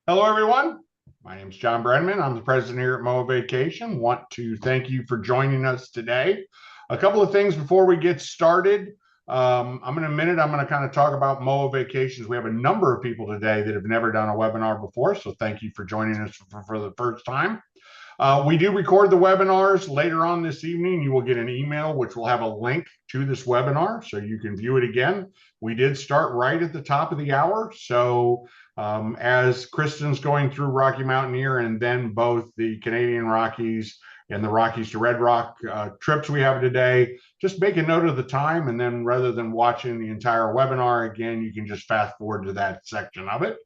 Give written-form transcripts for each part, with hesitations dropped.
Hello, everyone. My name is Jon Brenneman. I'm the president here at MOAA Vacation. Want to thank you for joining us today. A couple of things before we get started. In a minute, I'm going to kind of talk about MOAA Vacations. We have a number of people today that have never done a webinar before, so thank you for joining us for the first time. We do record the webinars later on this evening. You will get an email which will have a link to this webinar so you can view it again. We did start right at the top of the hour. So as Kristen's going through Rocky Mountaineer and then both the Canadian Rockies and the Rockies to Red Rock trips we have today, just make a note of the time. And then rather than watching the entire webinar again, you can just fast forward to that section of it.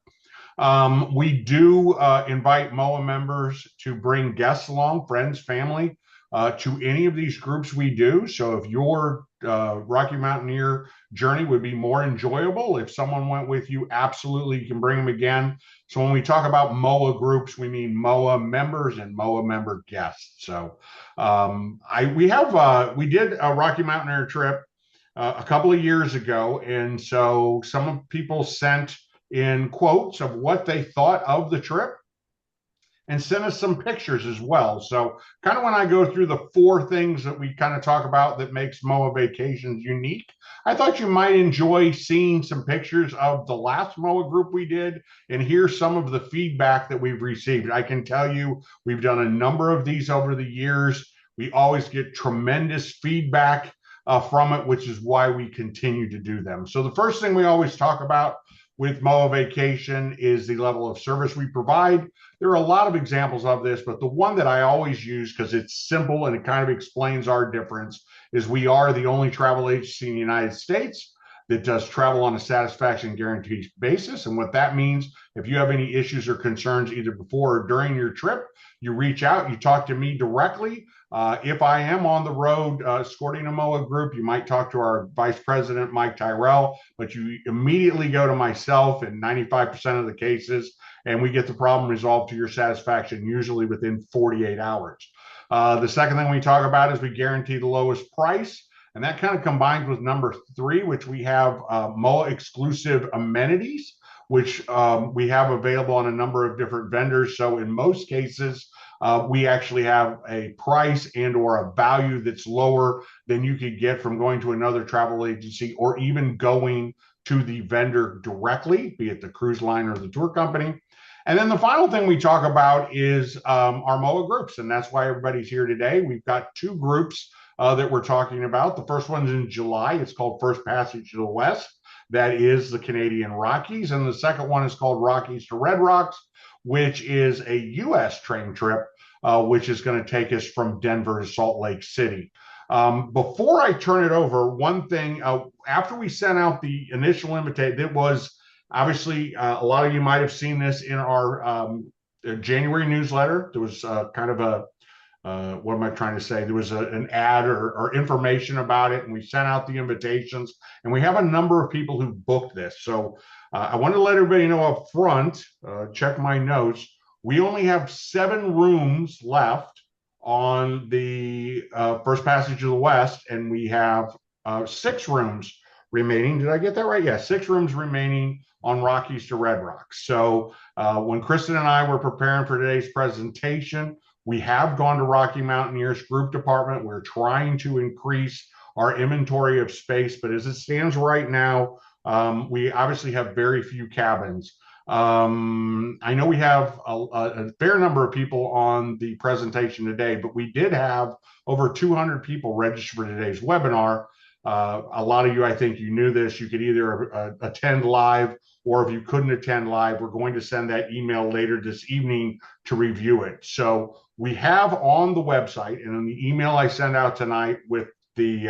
We do invite MOAA members to bring guests along, friends, family, to any of these groups we do. So if your Rocky Mountaineer journey would be more enjoyable, if someone went with you, absolutely, you can bring them again. So when we talk about MOAA groups, we mean MOAA members and MOAA member guests. So we did a Rocky Mountaineer trip a couple of years ago, and so some people sent in quotes of what they thought of the trip and sent us some pictures as well. So kind of when I go through the four things that we kind of talk about that makes MOAA Vacations unique, I thought you might enjoy seeing some pictures of the last MOAA group we did and hear some of the feedback that we've received. I can tell you we've done a number of these over the years. We always get tremendous feedback from it, which is why we continue to do them. So the first thing we always talk about with MOAA Vacation is the level of service we provide. There are a lot of examples of this, but the one that I always use because it's simple and it kind of explains our difference is we are the only travel agency in the United States that does travel on a satisfaction guarantee basis. And what that means, if you have any issues or concerns either before or during your trip, you reach out, you talk to me directly. If I am on the road escorting a MOAA group, you might talk to our Vice President, Mike Tyrell, but you immediately go to myself in 95% of the cases, and we get the problem resolved to your satisfaction, usually within 48 hours. The second thing we talk about is we guarantee the lowest price. And that kind of combines with number three, which we have MOAA exclusive amenities, which we have available on a number of different vendors. So in most cases, we actually have a price and or a value that's lower than you could get from going to another travel agency or even going to the vendor directly, be it the cruise line or the tour company. And then the final thing we talk about is our MOAA groups, and that's why everybody's here today. We've got two groups that we're talking about. The first one's in July. It's called First Passage to the West. That is the Canadian Rockies. And the second one is called Rockies to Red Rocks, which is a U.S. train trip, which is going to take us from Denver to Salt Lake City. Before I turn it over, one thing, after we sent out the initial invitation, it was obviously a lot of you might have seen this in our January newsletter. There was kind of a what am I trying to say? There was an ad or information about it, and we sent out the invitations, and we have a number of people who booked this. So I want to let everybody know up front, check my notes, we only have 7 rooms left on the First Passage of the West, and we have 6 rooms remaining. Did I get that right? Yeah, 6 rooms remaining on Rockies to Red Rocks. So when Kristen and I were preparing for today's presentation, we have gone to Rocky Mountaineer's group department. We're trying to increase our inventory of space, but as it stands right now, we obviously have very few cabins. I know we have a fair number of people on the presentation today, but we did have over 200 people registered for today's webinar. A lot of you, I think you knew this, you could either attend live, or if you couldn't attend live, we're going to send that email later this evening to review it. So we have on the website and in the email I send out tonight with the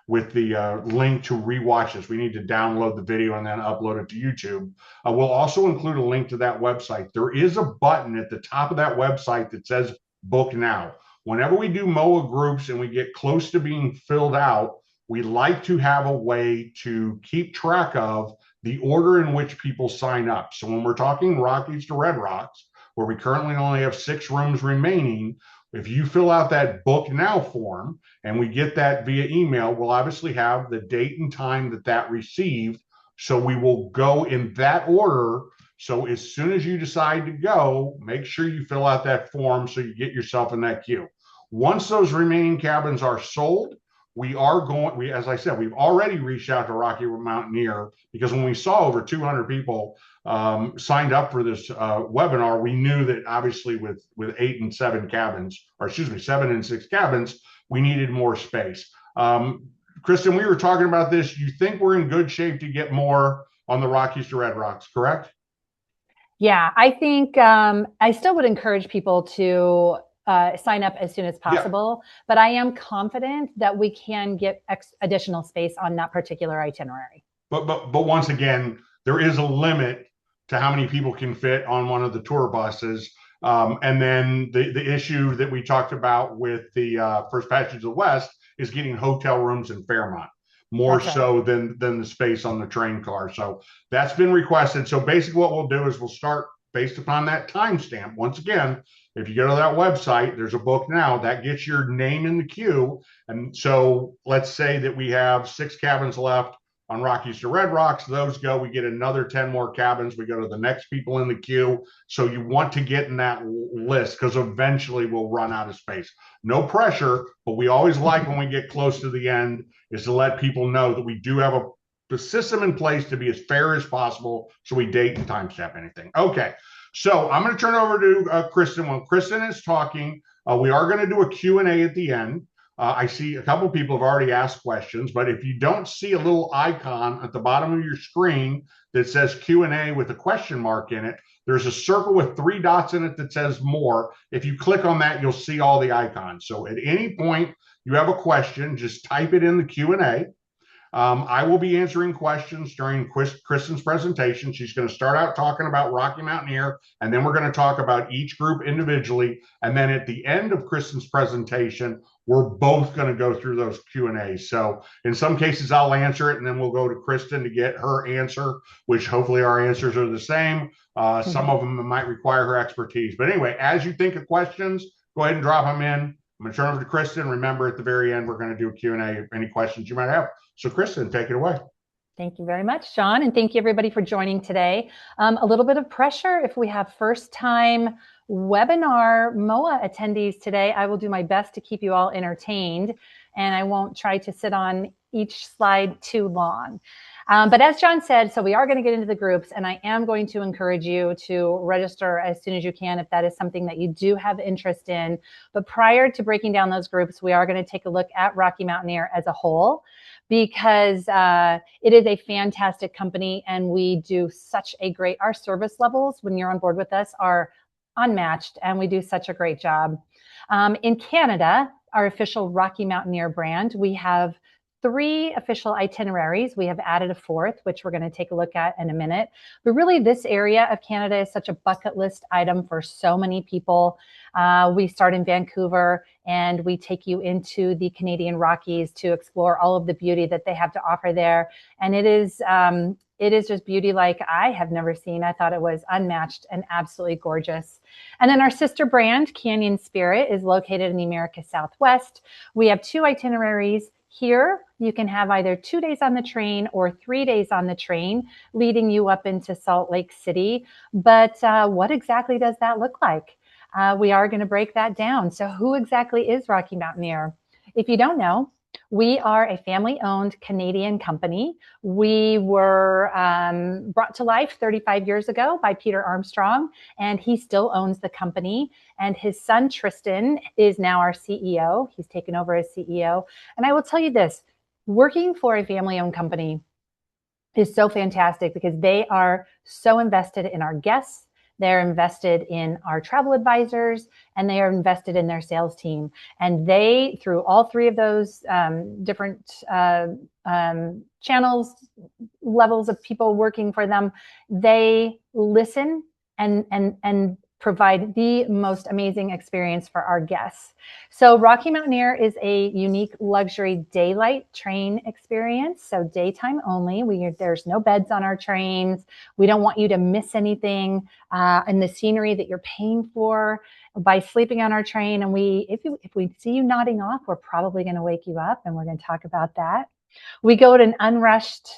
link to rewatch this. We need to download the video and then upload it to YouTube. We'll also include a link to that website. There is a button at the top of that website that says book now. Whenever we do MOAA groups and we get close to being filled out, we like to have a way to keep track of the order in which people sign up. So when we're talking Rockies to Red Rocks, where we currently only have 6 rooms remaining, if you fill out that book now form and we get that via email, we'll obviously have the date and time that received. So we will go in that order So as soon as you decide to go, make sure you fill out that form so you get yourself in that queue. Once those remaining cabins are sold, as I said, we've already reached out to Rocky Mountaineer, because when we saw over 200 people signed up for this webinar, we knew that obviously with 7 and 6 cabins, we needed more space. Kristen, we were talking about this. You think we're in good shape to get more on the Rockies to Red Rocks, correct? Yeah, I think I still would encourage people to sign up as soon as possible, but I am confident that we can get additional space on that particular itinerary. But once again, there is a limit to how many people can fit on one of the tour buses. And then the issue that we talked about with the First Passage of the West is getting hotel rooms in Fairmont, more so than the space on the train car. So that's been requested. So basically what we'll do is we'll start based upon that timestamp. Once again, if you go to that website, there's a book now that gets your name in the queue. And so let's say that we have 6 cabins left on Rockies to Red Rocks. Those go, we get another 10 more cabins. We go to the next people in the queue. So you want to get in that list, because eventually we'll run out of space. No pressure, but we always like when we get close to the end is to let people know that we do have a system in place to be as fair as possible, so we date and timestamp anything. Okay, so I'm going to turn over to Kristen. When Kristen is talking, we are going to do a Q&A at the end. I see a couple of people have already asked questions, but if you don't see a little icon at the bottom of your screen that says Q&A with a question mark in it, there's a circle with 3 dots in it that says more. If you click on that, you'll see all the icons. So at any point you have a question, just type it in the Q&A. I will be answering questions during Kristen's presentation. She's going to start out talking about Rocky Mountaineer, and then we're going to talk about each group individually. And then at the end of Kristen's presentation, we're both going to go through those Q&As. So in some cases, I'll answer it, and then we'll go to Kristen to get her answer, which hopefully our answers are the same. Some of them might require her expertise. But anyway, as you think of questions, go ahead and drop them in. I'm going to turn over to Kristen. Remember, at the very end, we're going to do a Q&A, any questions you might have. So Kristen, take it away. Thank you very much, Jon. And thank you everybody for joining today. A little bit of pressure if we have first-time webinar MOAA attendees today. I will do my best to keep you all entertained, and I won't try to sit on each slide too long. But as Jon said, so we are going to get into the groups, and I am going to encourage you to register as soon as you can if that is something that you do have interest in. But prior to breaking down those groups, we are going to take a look at Rocky Mountaineer as a whole, because it is a fantastic company, and we do such a great, our service levels when you're on board with us are unmatched, and we do such a great job. In Canada, our official Rocky Mountaineer brand, we have 3 official itineraries. We have added a 4th, which we're going to take a look at in a minute. But really, this area of Canada is such a bucket list item for so many people. We start in Vancouver, and we take you into the Canadian Rockies to explore all of the beauty that they have to offer there. And it is just beauty like I have never seen. I thought it was unmatched and absolutely gorgeous. And then our sister brand, Canyon Spirit, is located in the America Southwest. We have 2 itineraries. Here, you can have either 2 days on the train or 3 days on the train, leading you up into Salt Lake City. But what exactly does that look like? We are going to break that down. So who exactly is Rocky Mountaineer? If you don't know, we are a family-owned Canadian company. We were brought to life 35 years ago by Peter Armstrong, and he still owns the company. And his son, Tristan, is now our CEO. He's taken over as CEO. And I will tell you this, working for a family-owned company is so fantastic because they are so invested in our guests. They're invested in our travel advisors, and they are invested in their sales team. And they, through all 3 of those different channels, levels of people working for them, they listen and provide the most amazing experience for our guests. So Rocky Mountaineer is a unique luxury daylight train experience. So daytime only. There's no beds on our trains. We don't want you to miss anything in the scenery that you're paying for by sleeping on our train. And if we see you nodding off, we're probably going to wake you up, and we're going to talk about that. We go at an unrushed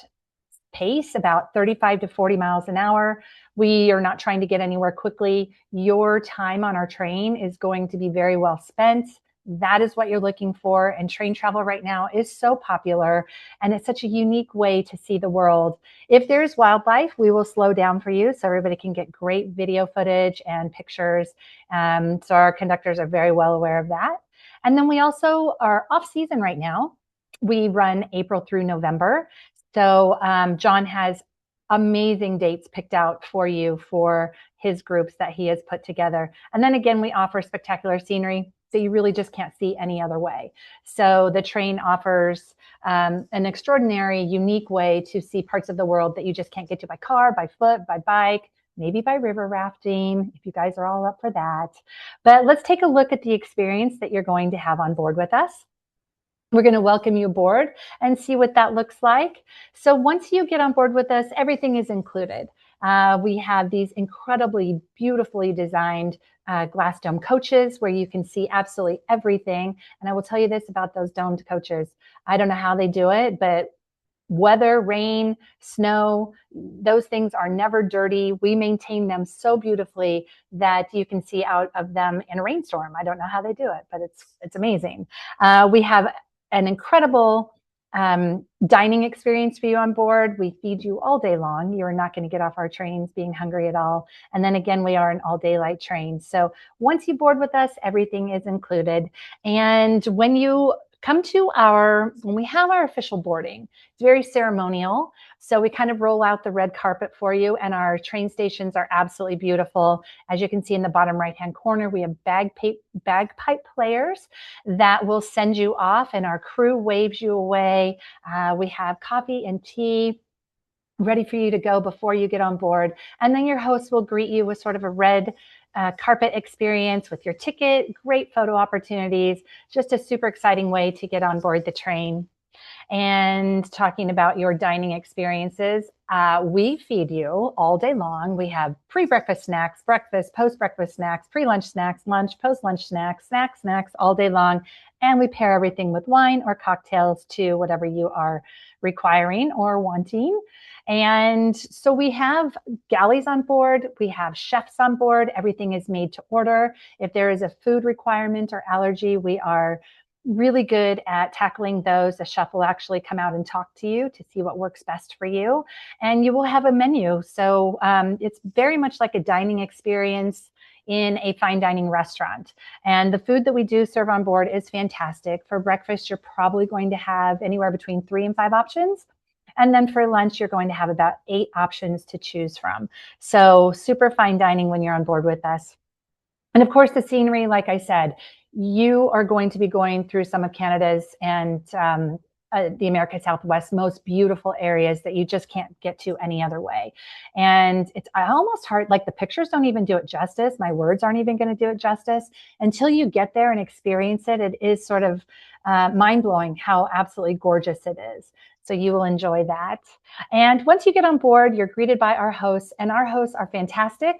pace, about 35 to 40 miles an hour. We are not trying to get anywhere quickly. Your time on our train is going to be very well spent. That is what you're looking for. And train travel right now is so popular, and it's such a unique way to see the world. If there's wildlife, we will slow down for you so everybody can get great video footage and pictures. So our conductors are very well aware of that. And then we also are off season right now. We run April through November. So Jon has amazing dates picked out for you for his groups that he has put together. And then again, we offer spectacular scenery that you really just can't see any other way. So the train offers an extraordinary, unique way to see parts of the world that you just can't get to by car, by foot, by bike, maybe by river rafting, if you guys are all up for that. But let's take a look at the experience that you're going to have on board with us. We're going to welcome you aboard and see what that looks like. So once you get on board with us, everything is included. We have these incredibly beautifully designed glass dome coaches where you can see absolutely everything. And I will tell you this about those domed coaches. I don't know how they do it, but weather, rain, snow, those things are never dirty. We maintain them so beautifully that you can see out of them in a rainstorm. I don't know how they do it, but it's amazing. We have an incredible dining experience for you on board. We feed you all day long. You're not going to get off our trains being hungry at all. And then again, we are an all daylight train. So once you board with us, everything is included. And when you come to when we have our official boarding, it's very ceremonial. So we kind of roll out the red carpet for you, and our train stations are absolutely beautiful. As you can see in the bottom right-hand corner, we have bagpipe players that will send you off, and our crew waves you away. We have coffee and tea ready for you to go before you get on board. And then your host will greet you with sort of a red carpet experience with your ticket, great photo opportunities, just a super exciting way to get on board the train. And talking about your dining experiences, we feed you all day long. We have pre-breakfast snacks, breakfast, post-breakfast snacks, pre-lunch snacks, lunch, post-lunch snacks, snacks all day long. And we pair everything with wine or cocktails to whatever you are requiring or wanting. And so we have galleys on board. We have chefs on board. Everything is made to order. If there is a food requirement or allergy, we are really good at tackling those. The chef will actually come out and talk to you to see what works best for you. And you will have a menu. So it's very much like a dining experience in a fine dining restaurant. And the food that we do serve on board is fantastic. For breakfast, you're probably going to have anywhere between 3 and 5 options. And then for lunch, you're going to have about 8 options to choose from. So super fine dining when you're on board with us. And of course, the scenery, like I said, you are going to be going through some of Canada's and the America Southwest most beautiful areas that you just can't get to any other way. And it's almost hard, like the pictures don't even do it justice. My words aren't even going to do it justice. Until you get there and experience it, it is sort of mind-blowing how absolutely gorgeous it is. So you will enjoy that. And once you get on board, you're greeted by our hosts, and our hosts are fantastic.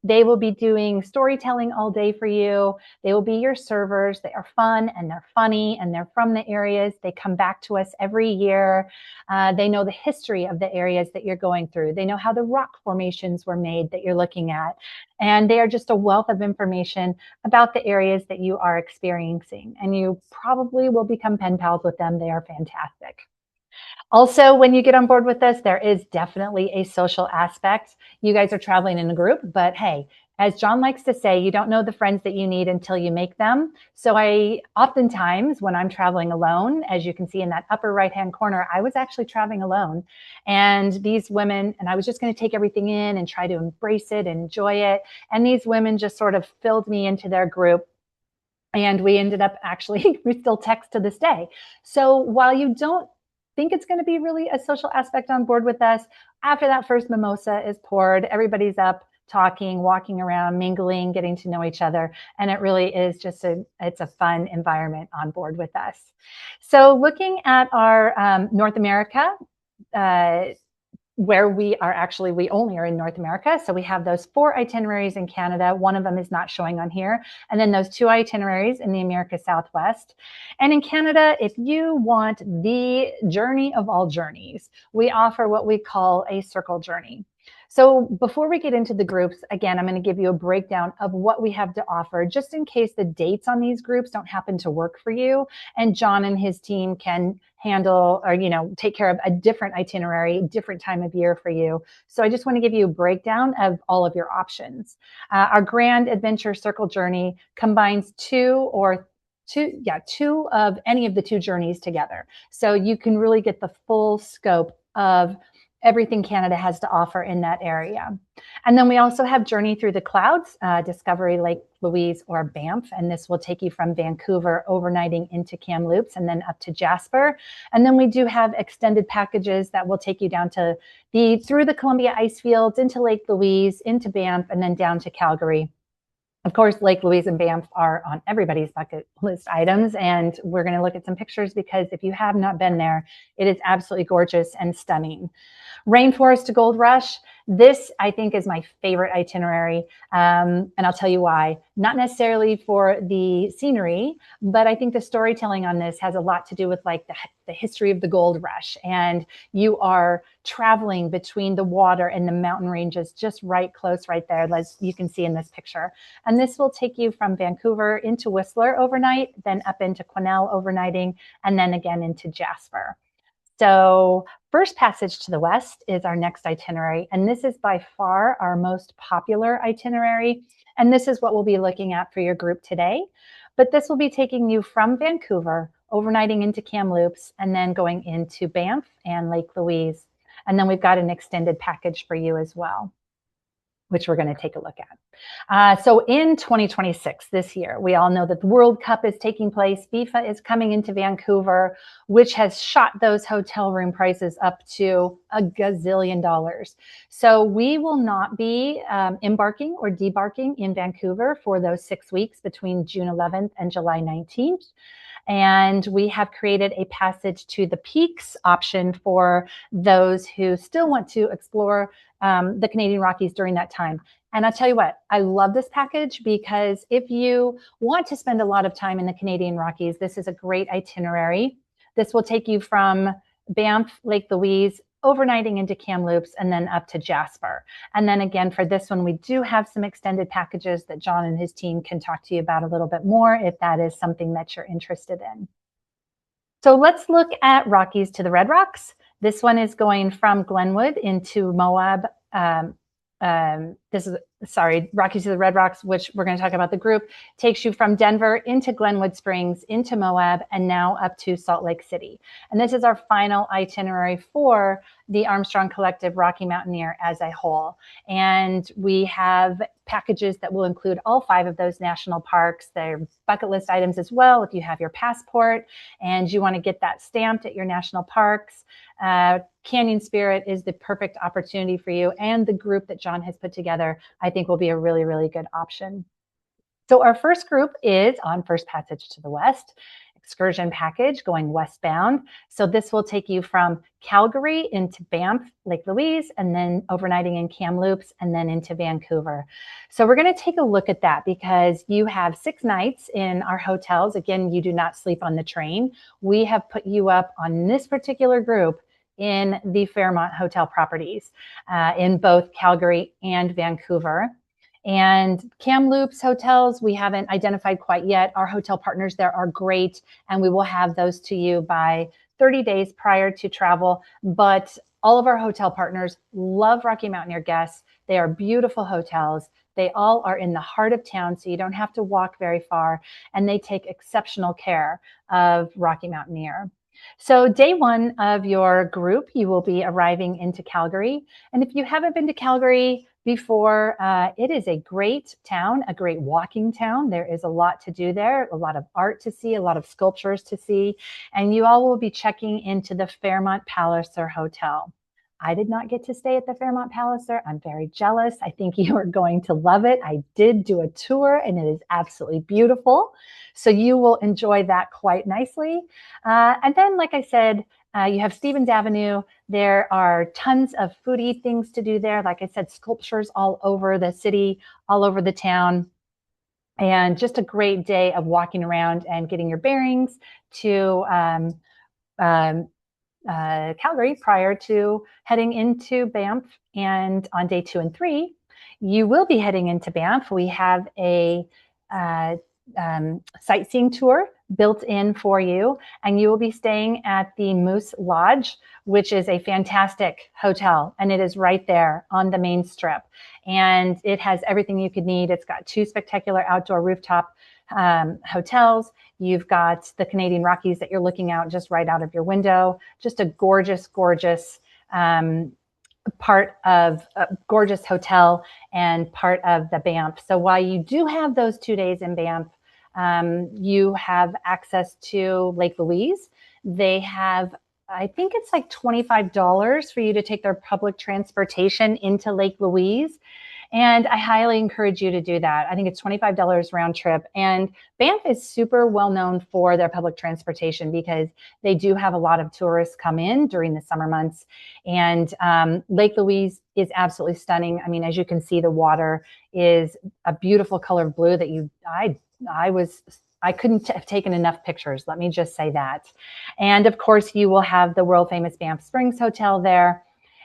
They will be doing storytelling all day for you. They will be your servers. They are fun and they're funny and they're from the areas. They come back to us every year. They know the history of the areas that you're going through. They know how the rock formations were made that you're looking at. And they are just a wealth of information about the areas that you are experiencing. And you probably will become pen pals with them. They are fantastic. Also, when you get on board with us, there is definitely a social aspect. You guys are traveling in a group, but hey, as Jon likes to say, you don't know the friends that you need until you make them. So oftentimes when I'm traveling alone, as you can see in that upper right-hand corner, I was actually traveling alone. And these women, and I was just going to take everything in and try to embrace it, enjoy it. And these women just sort of filled me into their group. And we ended up actually, we still text to this day. So while you don't think it's going to be really a social aspect on board with us, after that first mimosa is poured, everybody's up talking, walking around, mingling, getting to know each other. And it really is just it's a fun environment on board with us. So looking at our North America where we only are in North America. So we have those 4 itineraries in Canada. One of them is not showing on here. And then those 2 itineraries in the America Southwest. And in Canada, if you want the journey of all journeys, we offer what we call a circle journey. So before we get into the groups, again, I'm going to give you a breakdown of what we have to offer, just in case the dates on these groups don't happen to work for you. And Jon and his team can handle or, take care of a different itinerary, different time of year for you. So I just want to give you a breakdown of all of your options. Our Grand Adventure Circle Journey combines two of any of the 2 journeys together. So you can really get the full scope of everything Canada has to offer in that area. And then we also have Journey Through the Clouds, Discovery Lake Louise or Banff. And this will take you from Vancouver, overnighting into Kamloops and then up to Jasper. And then we do have extended packages that will take you down to through the Columbia ice fields, into Lake Louise, into Banff, and then down to Calgary. Of course, Lake Louise and Banff are on everybody's bucket list items, and we're going to look at some pictures because if you have not been there, it is absolutely gorgeous and stunning. Rainforest to Gold Rush. This, I think, is my favorite itinerary, and I'll tell you why. Not necessarily for the scenery, but I think the storytelling on this has a lot to do with like the history of the gold rush, and you are traveling between the water and the mountain ranges just close right there, as you can see in this picture. And this will take you from Vancouver into Whistler overnight, then up into Quesnel overnighting, and then again into Jasper. So First Passage to the West is our next itinerary, and this is by far our most popular itinerary. And this is what we'll be looking at for your group today. But this will be taking you from Vancouver, overnighting into Kamloops, and then going into Banff and Lake Louise. And then we've got an extended package for you as well, which we're going to take a look at. So in 2026, this year, we all know that the World Cup is taking place. FIFA is coming into Vancouver, which has shot those hotel room prices up to $1 gazillion. So we will not be embarking or debarking in Vancouver for those 6 weeks between June 11th and July 19th. And we have created a Passage to the Peaks option for those who still want to explore the Canadian Rockies during that time. And I'll tell you what, I love this package because if you want to spend a lot of time in the Canadian Rockies, this is a great itinerary. This will take you from Banff, Lake Louise, overnighting into Kamloops, and then up to Jasper. And then again, for this one, we do have some extended packages that Jon and his team can talk to you about a little bit more if that is something that you're interested in. So let's look at Rockies to the Red Rocks. This one is going from Glenwood into Moab. Rockies to the Red Rocks, which we're going to talk about the group, takes you from Denver into Glenwood Springs, into Moab, and now up to Salt Lake City. And this is our final itinerary for the Armstrong Collective Rocky Mountaineer as a whole. And we have packages that will include all 5 of those national parks. They're bucket list items as well if you have your passport and you want to get that stamped at your national parks. Canyon Spirit is the perfect opportunity for you, and the group that Jon has put together, I think, will be a really, really good option. So our first group is on First Passage to the West, excursion package going westbound. So this will take you from Calgary into Banff, Lake Louise, and then overnighting in Kamloops, and then into Vancouver. So we're going to take a look at that because you have 6 nights in our hotels. Again, you do not sleep on the train. We have put you up on this particular group in the Fairmont Hotel properties in both Calgary and Vancouver. And Kamloops hotels, we haven't identified quite yet. Our hotel partners there are great, and we will have those to you by 30 days prior to travel. But all of our hotel partners love Rocky Mountaineer guests. They are beautiful hotels. They all are in the heart of town, so you don't have to walk very far, and they take exceptional care of Rocky Mountaineer. So day 1 of your group, you will be arriving into Calgary. And if you haven't been to Calgary before, it is a great town, a great walking town. There is a lot to do there, a lot of art to see, a lot of sculptures to see. And you all will be checking into the Fairmont Palliser Hotel. I did not get to stay at the Fairmont Palliser. I'm very jealous. I think you are going to love it. I did do a tour and it is absolutely beautiful. So you will enjoy that quite nicely. And then, like I said, you have Stevens Avenue There are tons of foodie things to do there. Like I said, sculptures all over the city, all over the town. And just a great day of walking around and getting your bearings to um, Calgary prior to heading into Banff. And on day 2 and 3, you will be heading into Banff. We have a uh, sightseeing tour built in for you, and you will be staying at the Moose Lodge, which is a fantastic hotel, and it is right there on the main strip. And it has everything you could need. It's got 2 spectacular outdoor rooftop hotels. You've got the Canadian Rockies that you're looking out just right out of your window. Just a gorgeous, gorgeous part of a gorgeous hotel and part of the Banff. So while you do have those 2 days in Banff, you have access to Lake Louise. They have, I think it's like $25 for you to take their public transportation into Lake Louise. And I highly encourage you to do that. I think it's $25 round trip. And Banff is super well known for their public transportation because they do have a lot of tourists come in during the summer months. And Lake Louise is absolutely stunning. I mean, as you can see, the water is a beautiful color of blue that I couldn't have taken enough pictures. Let me just say that. And of course, you will have the world famous Banff Springs Hotel there.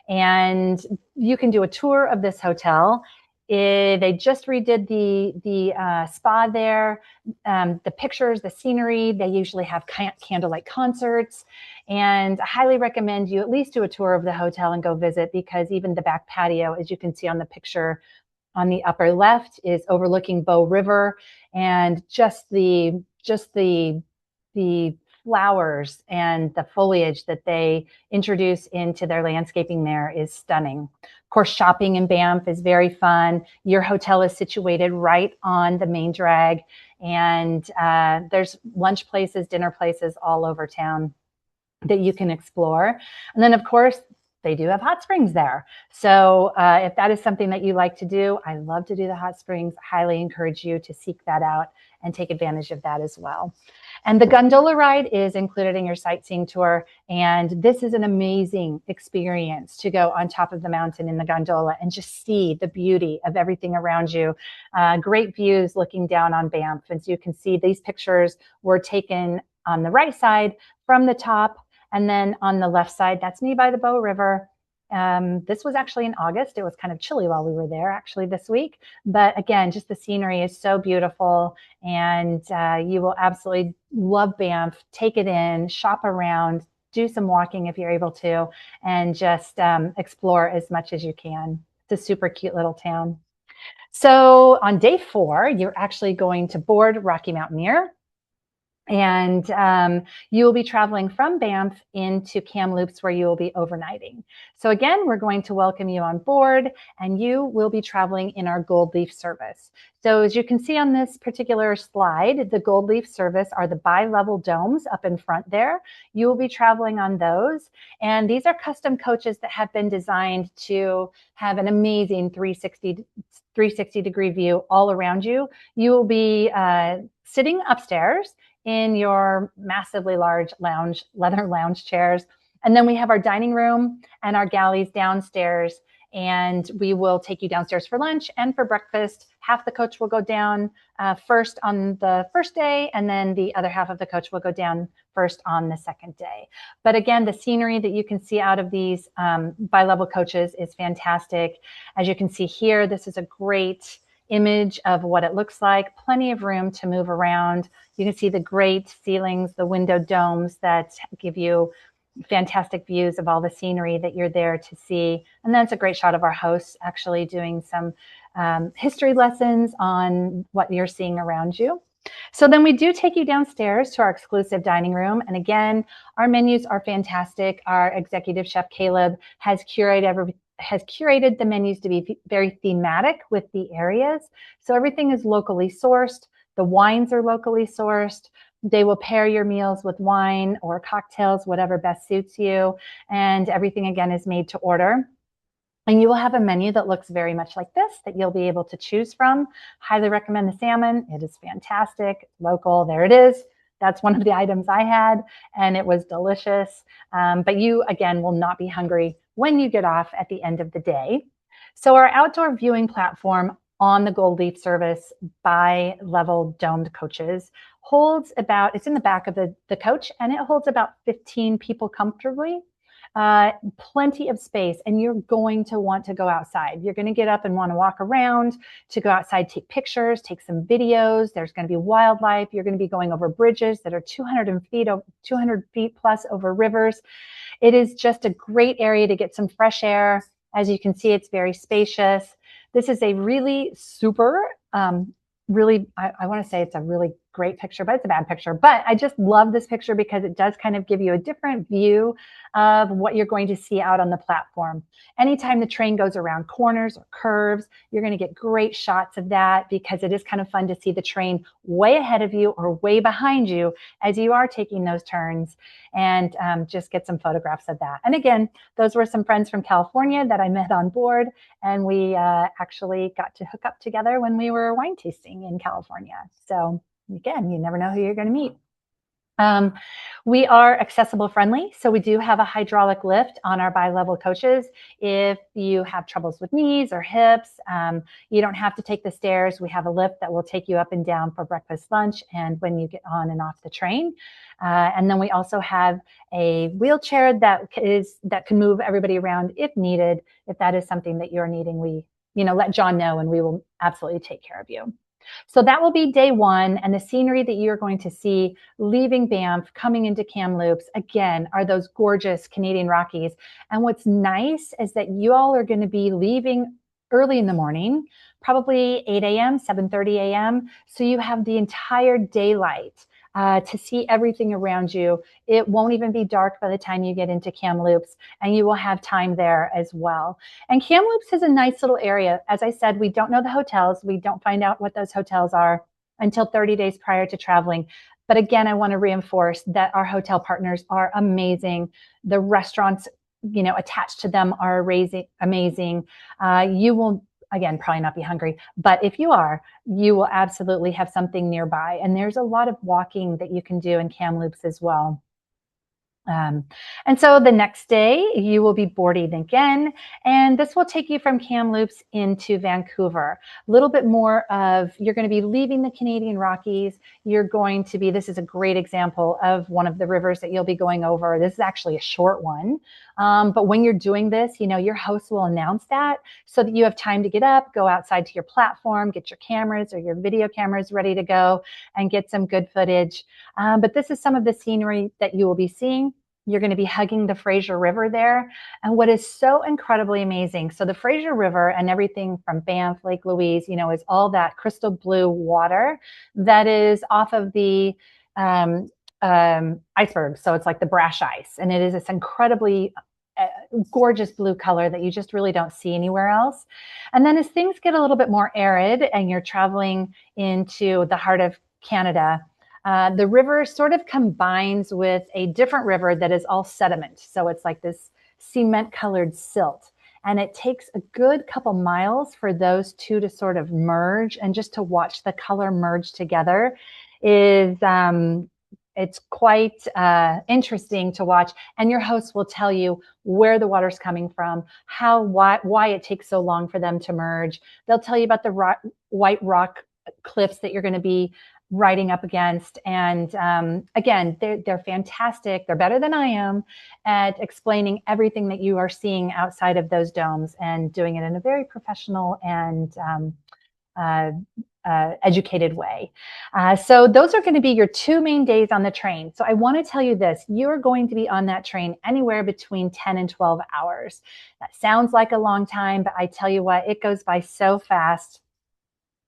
And you can do a tour of this hotel. They just redid the spa there. The pictures, the scenery, they usually have candlelight concerts. And I highly recommend you at least do a tour of the hotel and go visit, because even the back patio, as you can see on the picture on the upper left, is overlooking Bow River. And just the flowers and the foliage that they introduce into their landscaping there is stunning. Of course, shopping in Banff is very fun. Your hotel is situated right on the main drag, and there's lunch places, dinner places all over town that you can explore. And then, of course, they do have hot springs there. So if that is something that you like to do, I love to do the hot springs. Highly encourage you to seek that out and take advantage of that as well. And the gondola ride is included in your sightseeing tour. And this is an amazing experience to go on top of the mountain in the gondola and just see the beauty of everything around you. Great views looking down on Banff. As you can see, these pictures were taken on the right side from the top. And then on the left side, that's me by the Bow River. This was actually in August. It was kind of chilly while we were there actually this week. But again, just the scenery is so beautiful, and you will absolutely love Banff. Take it in, shop around, do some walking if you're able to, and just explore as much as you can. It's a super cute little town. So on day 4, you're actually going to board Rocky Mountaineer. And you will be traveling from Banff into Kamloops, where you will be overnighting. So again, we're going to welcome you on board, and you will be traveling in our Gold Leaf service. So as you can see on this particular slide, the Gold Leaf service are the bi-level domes up in front there. You will be traveling on those. And these are custom coaches that have been designed to have an amazing 360 degree view all around you. You will be sitting upstairs in your massively large leather lounge chairs. And then we have our dining room and our galleys downstairs, and we will take you downstairs for lunch and for breakfast. Half the coach will go down first on the first day, and then the other half of the coach will go down first on the second day. But again, the scenery that you can see out of these bi-level coaches is fantastic. As you can see here, this is a great image of what it looks like. Plenty of room to move around. You can see the great ceilings, the window domes that give you fantastic views of all the scenery that you're there to see. And that's a great shot of our hosts actually doing some history lessons on what you're seeing around you. So then we do take you downstairs to our exclusive dining room. And again, our menus are fantastic. Our executive chef, Caleb, has curated the menus to be very thematic with the areas. So everything is locally sourced. The wines are locally sourced. They will pair your meals with wine or cocktails, whatever best suits you. And everything, again, is made to order. And you will have a menu that looks very much like this that you'll be able to choose from. Highly recommend the salmon. It is fantastic, local. There it is. That's one of the items I had, and it was delicious. But you, again, will not be hungry when you get off at the end of the day. So our outdoor viewing platform on the Gold Leaf Service bi-level domed coaches holds about, it's in the back of the coach, and it holds about 15 people comfortably. Plenty of space, and you're going to want to go outside. You're going to get up and want to walk around, to go outside, take pictures, take some videos. There's going to be wildlife. You're going to be going over bridges that are 200 feet plus over rivers. It is just a great area to get some fresh air. As you can see, it's very spacious. This is a really super, really, I want to say it's a really great picture, but it's a bad picture. But I just love this picture because it does kind of give you a different view of what you're going to see out on the platform. Anytime the train goes around corners or curves, you're going to get great shots of that, because it is kind of fun to see the train way ahead of you or way behind you as you are taking those turns, and just get some photographs of that. And again, those were some friends from California that I met on board, and we actually got to hook up together when we were wine tasting in California. So again, you never know who you're going to meet. We are accessible friendly. So we do have a hydraulic lift on our bi-level coaches. If you have troubles with knees or hips, you don't have to take the stairs. We have a lift that will take you up and down for breakfast, lunch, and when you get on and off the train. And then we also have a wheelchair that can move everybody around if needed. If that is something that you're needing, we, let Jon know, and we will absolutely take care of you. So that will be day one, and the scenery that you're going to see leaving Banff, coming into Kamloops, again, are those gorgeous Canadian Rockies. And what's nice is that you all are going to be leaving early in the morning, probably 8 a.m., 7:30 a.m. So you have the entire daylight to see everything around you. It won't even be dark by the time you get into Kamloops, and you will have time there as well. And Kamloops is a nice little area. As I said, we don't know the hotels. We don't find out what those hotels are until 30 days prior to traveling. But again, I want to reinforce that our hotel partners are amazing. The restaurants, attached to them are amazing. You will, again, probably not be hungry, but if you are, you will absolutely have something nearby. And there's a lot of walking that you can do in Kamloops as well. And so the next day you will be boarding again, and this will take you from Kamloops into Vancouver. A little bit more of, you're going to be leaving the Canadian Rockies. This is a great example of one of the rivers that you'll be going over. This is actually a short one. But when you're doing this, your host will announce that so that you have time to get up, go outside to your platform, get your cameras or your video cameras ready to go and get some good footage. But this is some of the scenery that you will be seeing. You're going to be hugging the Fraser River there. And what is so incredibly amazing, so the Fraser River and everything from Banff, Lake Louise, is all that crystal blue water that is off of the iceberg. So it's like the brash ice. And it is this incredibly gorgeous blue color that you just really don't see anywhere else. And then as things get a little bit more arid and you're traveling into the heart of Canada, the river sort of combines with a different river that is all sediment. So it's like this cement colored silt. And it takes a good couple miles for those two to sort of merge, and just to watch the color merge together is, it's quite interesting to watch. And your host will tell you where the water's coming from, why it takes so long for them to merge. They'll tell you about the white rock cliffs that you're going to be riding up against. And again, they're fantastic. They're better than I am at explaining everything that you are seeing outside of those domes, and doing it in a very professional and educated way. So those are going to be your 2 main days on the train. So I want to tell you this, you're going to be on that train anywhere between 10 and 12 hours. That sounds like a long time, but I tell you what, it goes by so fast.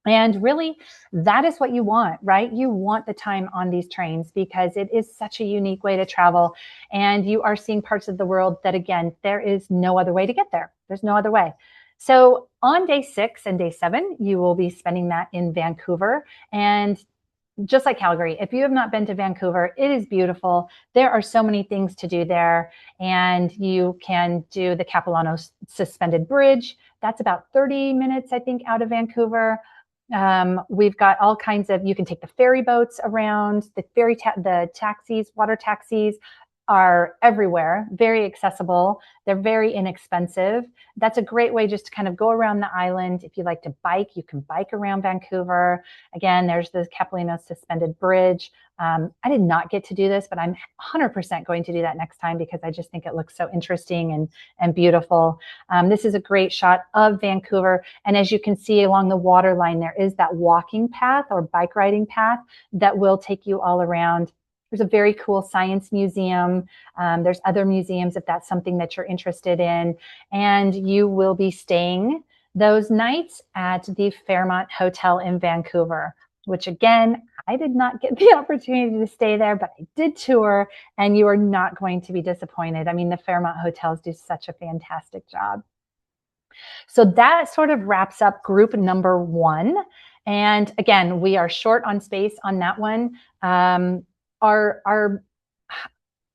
And really, that is what you want, right? You want the time on these trains because it is such a unique way to travel. And you are seeing parts of the world that, again, there is no other way to get there. There's no other way. So on day 6 and day 7, you will be spending that in Vancouver. And just like Calgary, if you have not been to Vancouver, it is beautiful. There are so many things to do there. And you can do the Capilano Suspended Bridge. That's about 30 minutes, I think, out of Vancouver. We've got all kinds of, you can take the ferry boats around, the taxis, water taxis are everywhere, very accessible. They're very inexpensive. That's a great way just to kind of go around the island. If you like to bike, you can bike around Vancouver. Again, there's the Capilano Suspended Bridge. I did not get to do this, but I'm 100% going to do that next time because I just think it looks so interesting and beautiful. This is a great shot of Vancouver. And as you can see along the water line, there is that walking path or bike riding path that will take you all around. There's a very cool science museum. There's other museums if that's something that you're interested in. And you will be staying those nights at the Fairmont Hotel in Vancouver, which again, I did not get the opportunity to stay there, but I did tour, and you are not going to be disappointed. I mean, the Fairmont hotels do such a fantastic job. So that sort of wraps up group number 1. And again, we are short on space on that one.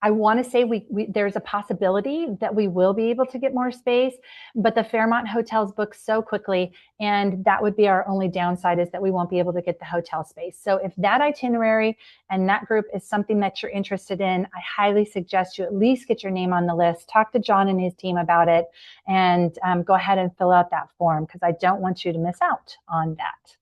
I want to say there's a possibility that we will be able to get more space, but the Fairmont hotels book so quickly, and that would be our only downside, is that we won't be able to get the hotel space. So if that itinerary and that group is something that you're interested in, I highly suggest you at least get your name on the list, talk to Jon and his team about it, and go ahead and fill out that form because I don't want you to miss out on that.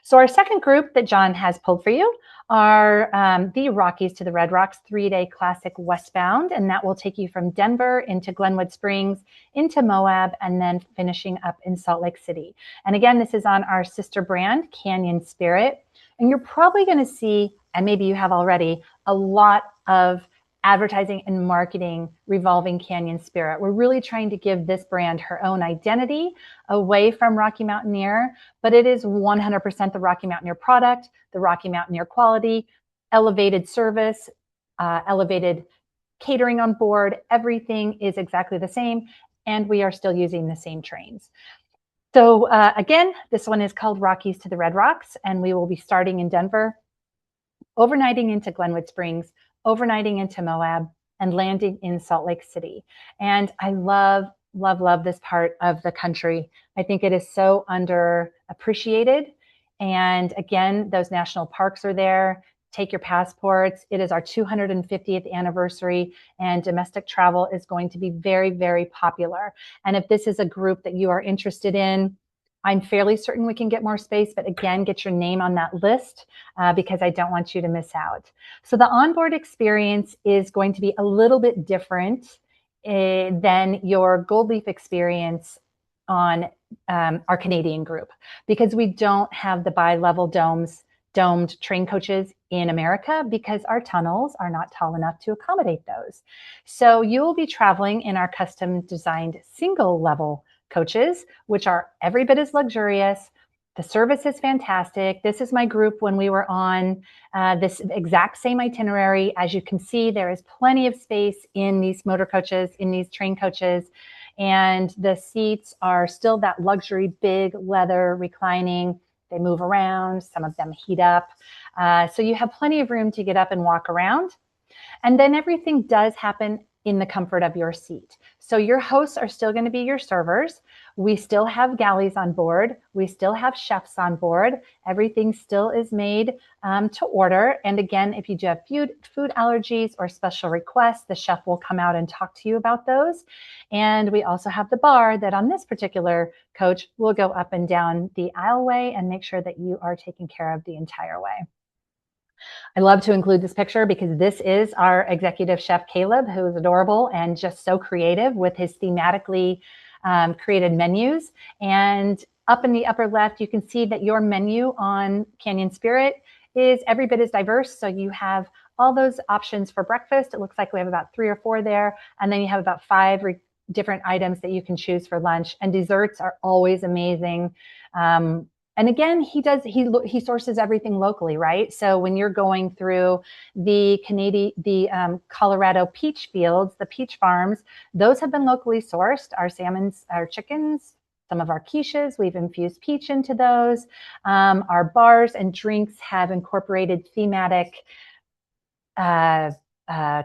So our second group that Jon has pulled for you are the Rockies to the Red Rocks 3-day classic westbound, and that will take you from Denver into Glenwood Springs, into Moab, and then finishing up in Salt Lake City. And again, this is on our sister brand, Canyon Spirit. And you're probably going to see, and maybe you have already, a lot of advertising and marketing revolving Canyon Spirit. We're really trying to give this brand her own identity away from Rocky Mountaineer, but it is 100% the Rocky Mountaineer product, the Rocky Mountaineer quality, elevated service, elevated catering on board. Everything is exactly the same, and we are still using the same trains. So again, this one is called Rockies to the Red Rocks, and we will be starting in Denver, overnighting into Glenwood Springs, overnighting into Moab, and landing in Salt Lake City. And I love, love, love this part of the country. I think it is so underappreciated. And again, those national parks are there. Take your passports. It is our 250th anniversary, and domestic travel is going to be very, very popular. And if this is a group that you are interested in, I'm fairly certain we can get more space, but again, get your name on that list because I don't want you to miss out. So the onboard experience is going to be a little bit different than your Gold Leaf experience on our Canadian group, because we don't have the bi-level domed train coaches in America because our tunnels are not tall enough to accommodate those. So you will be traveling in our custom designed single level coaches, which are every bit as luxurious. The service is fantastic. This is my group when we were on this exact same itinerary. As you can see, there is plenty of space in these motor coaches, in these train coaches, and the seats are still that luxury, big leather reclining. They move around. Some of them heat up. So you have plenty of room to get up and walk around. And then everything does happen in the comfort of your seat. So your hosts are still going to be your servers. We still have galleys on board. We still have chefs on board. Everything still is made to order. And again, if you do have food allergies or special requests, the chef will come out and talk to you about those. And we also have the bar that on this particular coach will go up and down the aisleway and make sure that you are taken care of the entire way. I love to include this picture because this is our executive chef, Caleb, who is adorable and just so creative with his thematically created menus. And up in the upper left, you can see that your menu on Canyon Spirit is every bit as diverse. So you have all those options for breakfast. It looks like we have about 3 or 4 there. And then you have about 5 different items that you can choose for lunch. And desserts are always amazing. And again, he sources everything locally, right? So when you're going through the Colorado peach fields, the peach farms, those have been locally sourced. Our salmons, our chickens, some of our quiches, we've infused peach into those. Our bars and drinks have incorporated thematic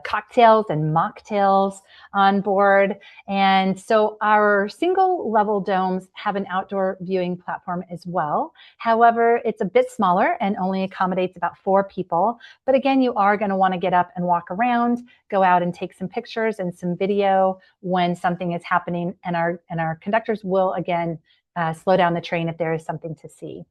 cocktails and mocktails on board. And so our single level domes have an outdoor viewing platform as well. However, it's a bit smaller and only accommodates about 4 people. But again, you are going to want to get up and walk around, go out and take some pictures and some video when something is happening. And our conductors will, again, slow down the train if there is something to see.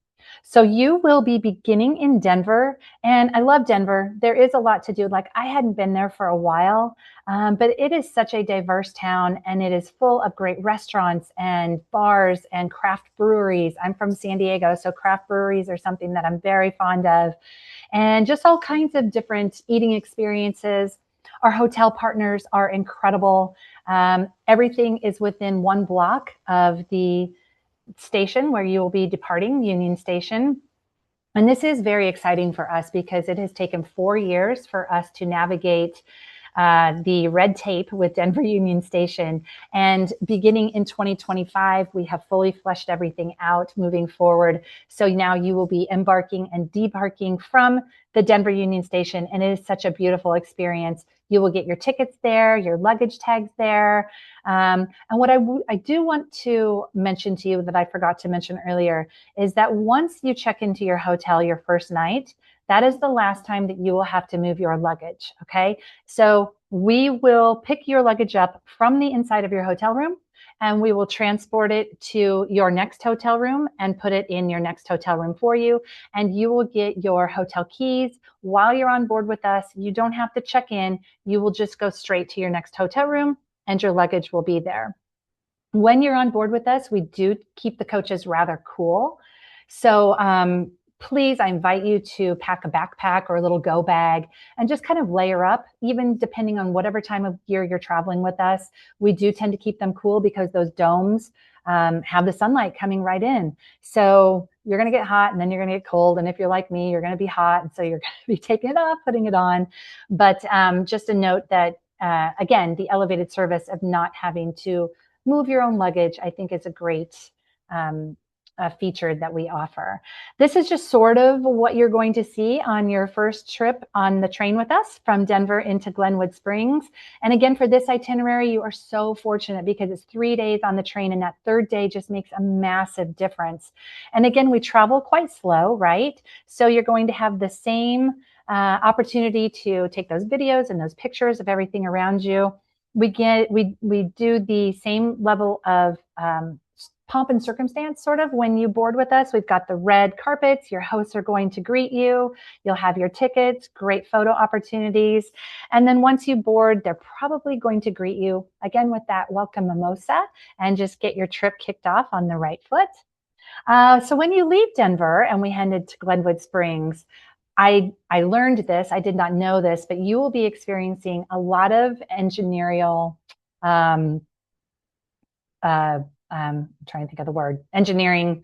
So you will be beginning in Denver, and I love Denver. There is a lot to do. Like, I hadn't been there for a while, but it is such a diverse town, and it is full of great restaurants and bars and craft breweries. I'm from San Diego, so craft breweries are something that I'm very fond of, and just all kinds of different eating experiences. Our hotel partners are incredible. Everything is within 1 block of the station where you will be departing, Union Station. And this is very exciting for us because it has taken 4 years for us to navigate the red tape with Denver Union Station. And beginning in 2025, we have fully fleshed everything out moving forward. So now you will be embarking and debarking from the Denver Union Station. And it is such a beautiful experience. You will get your tickets there, your luggage tags there. And what I do want to mention to you that I forgot to mention earlier is that once you check into your hotel your first night, that is the last time that you will have to move your luggage, okay? So we will pick your luggage up from the inside of your hotel room, and we will transport it to your next hotel room and put it in your next hotel room for you. And you will get your hotel keys while you're on board with us. You don't have to check in. You will just go straight to your next hotel room and your luggage will be there. When you're on board with us, we do keep the coaches rather cool. So please, I invite you to pack a backpack or a little go bag and just kind of layer up, even depending on whatever time of year you're traveling with us. We do tend to keep them cool because those domes have the sunlight coming right in. So you're going to get hot and then you're going to get cold. And if you're like me, you're going to be hot. And so you're going to be taking it off, putting it on. But just a note that, again, the elevated service of not having to move your own luggage, I think is a great feature that we offer. This is just sort of what you're going to see on your first trip on the train with us from Denver into Glenwood Springs. And again, for this itinerary, you are so fortunate because it's 3 days on the train, and that 3rd day just makes a massive difference. And again, we travel quite slow, right? So you're going to have the same opportunity to take those videos and those pictures of everything around you. We do the same level of pomp and circumstance sort of when you board with us. We've got the red carpets. Your hosts are going to greet you. You'll have your tickets, great photo opportunities. And then once you board, they're probably going to greet you again with that welcome mimosa and just get your trip kicked off on the right foot. So when you leave Denver and we headed to Glenwood Springs, I learned this. I did not know this, but you will be experiencing a lot of engineering I'm trying to think of the word, engineering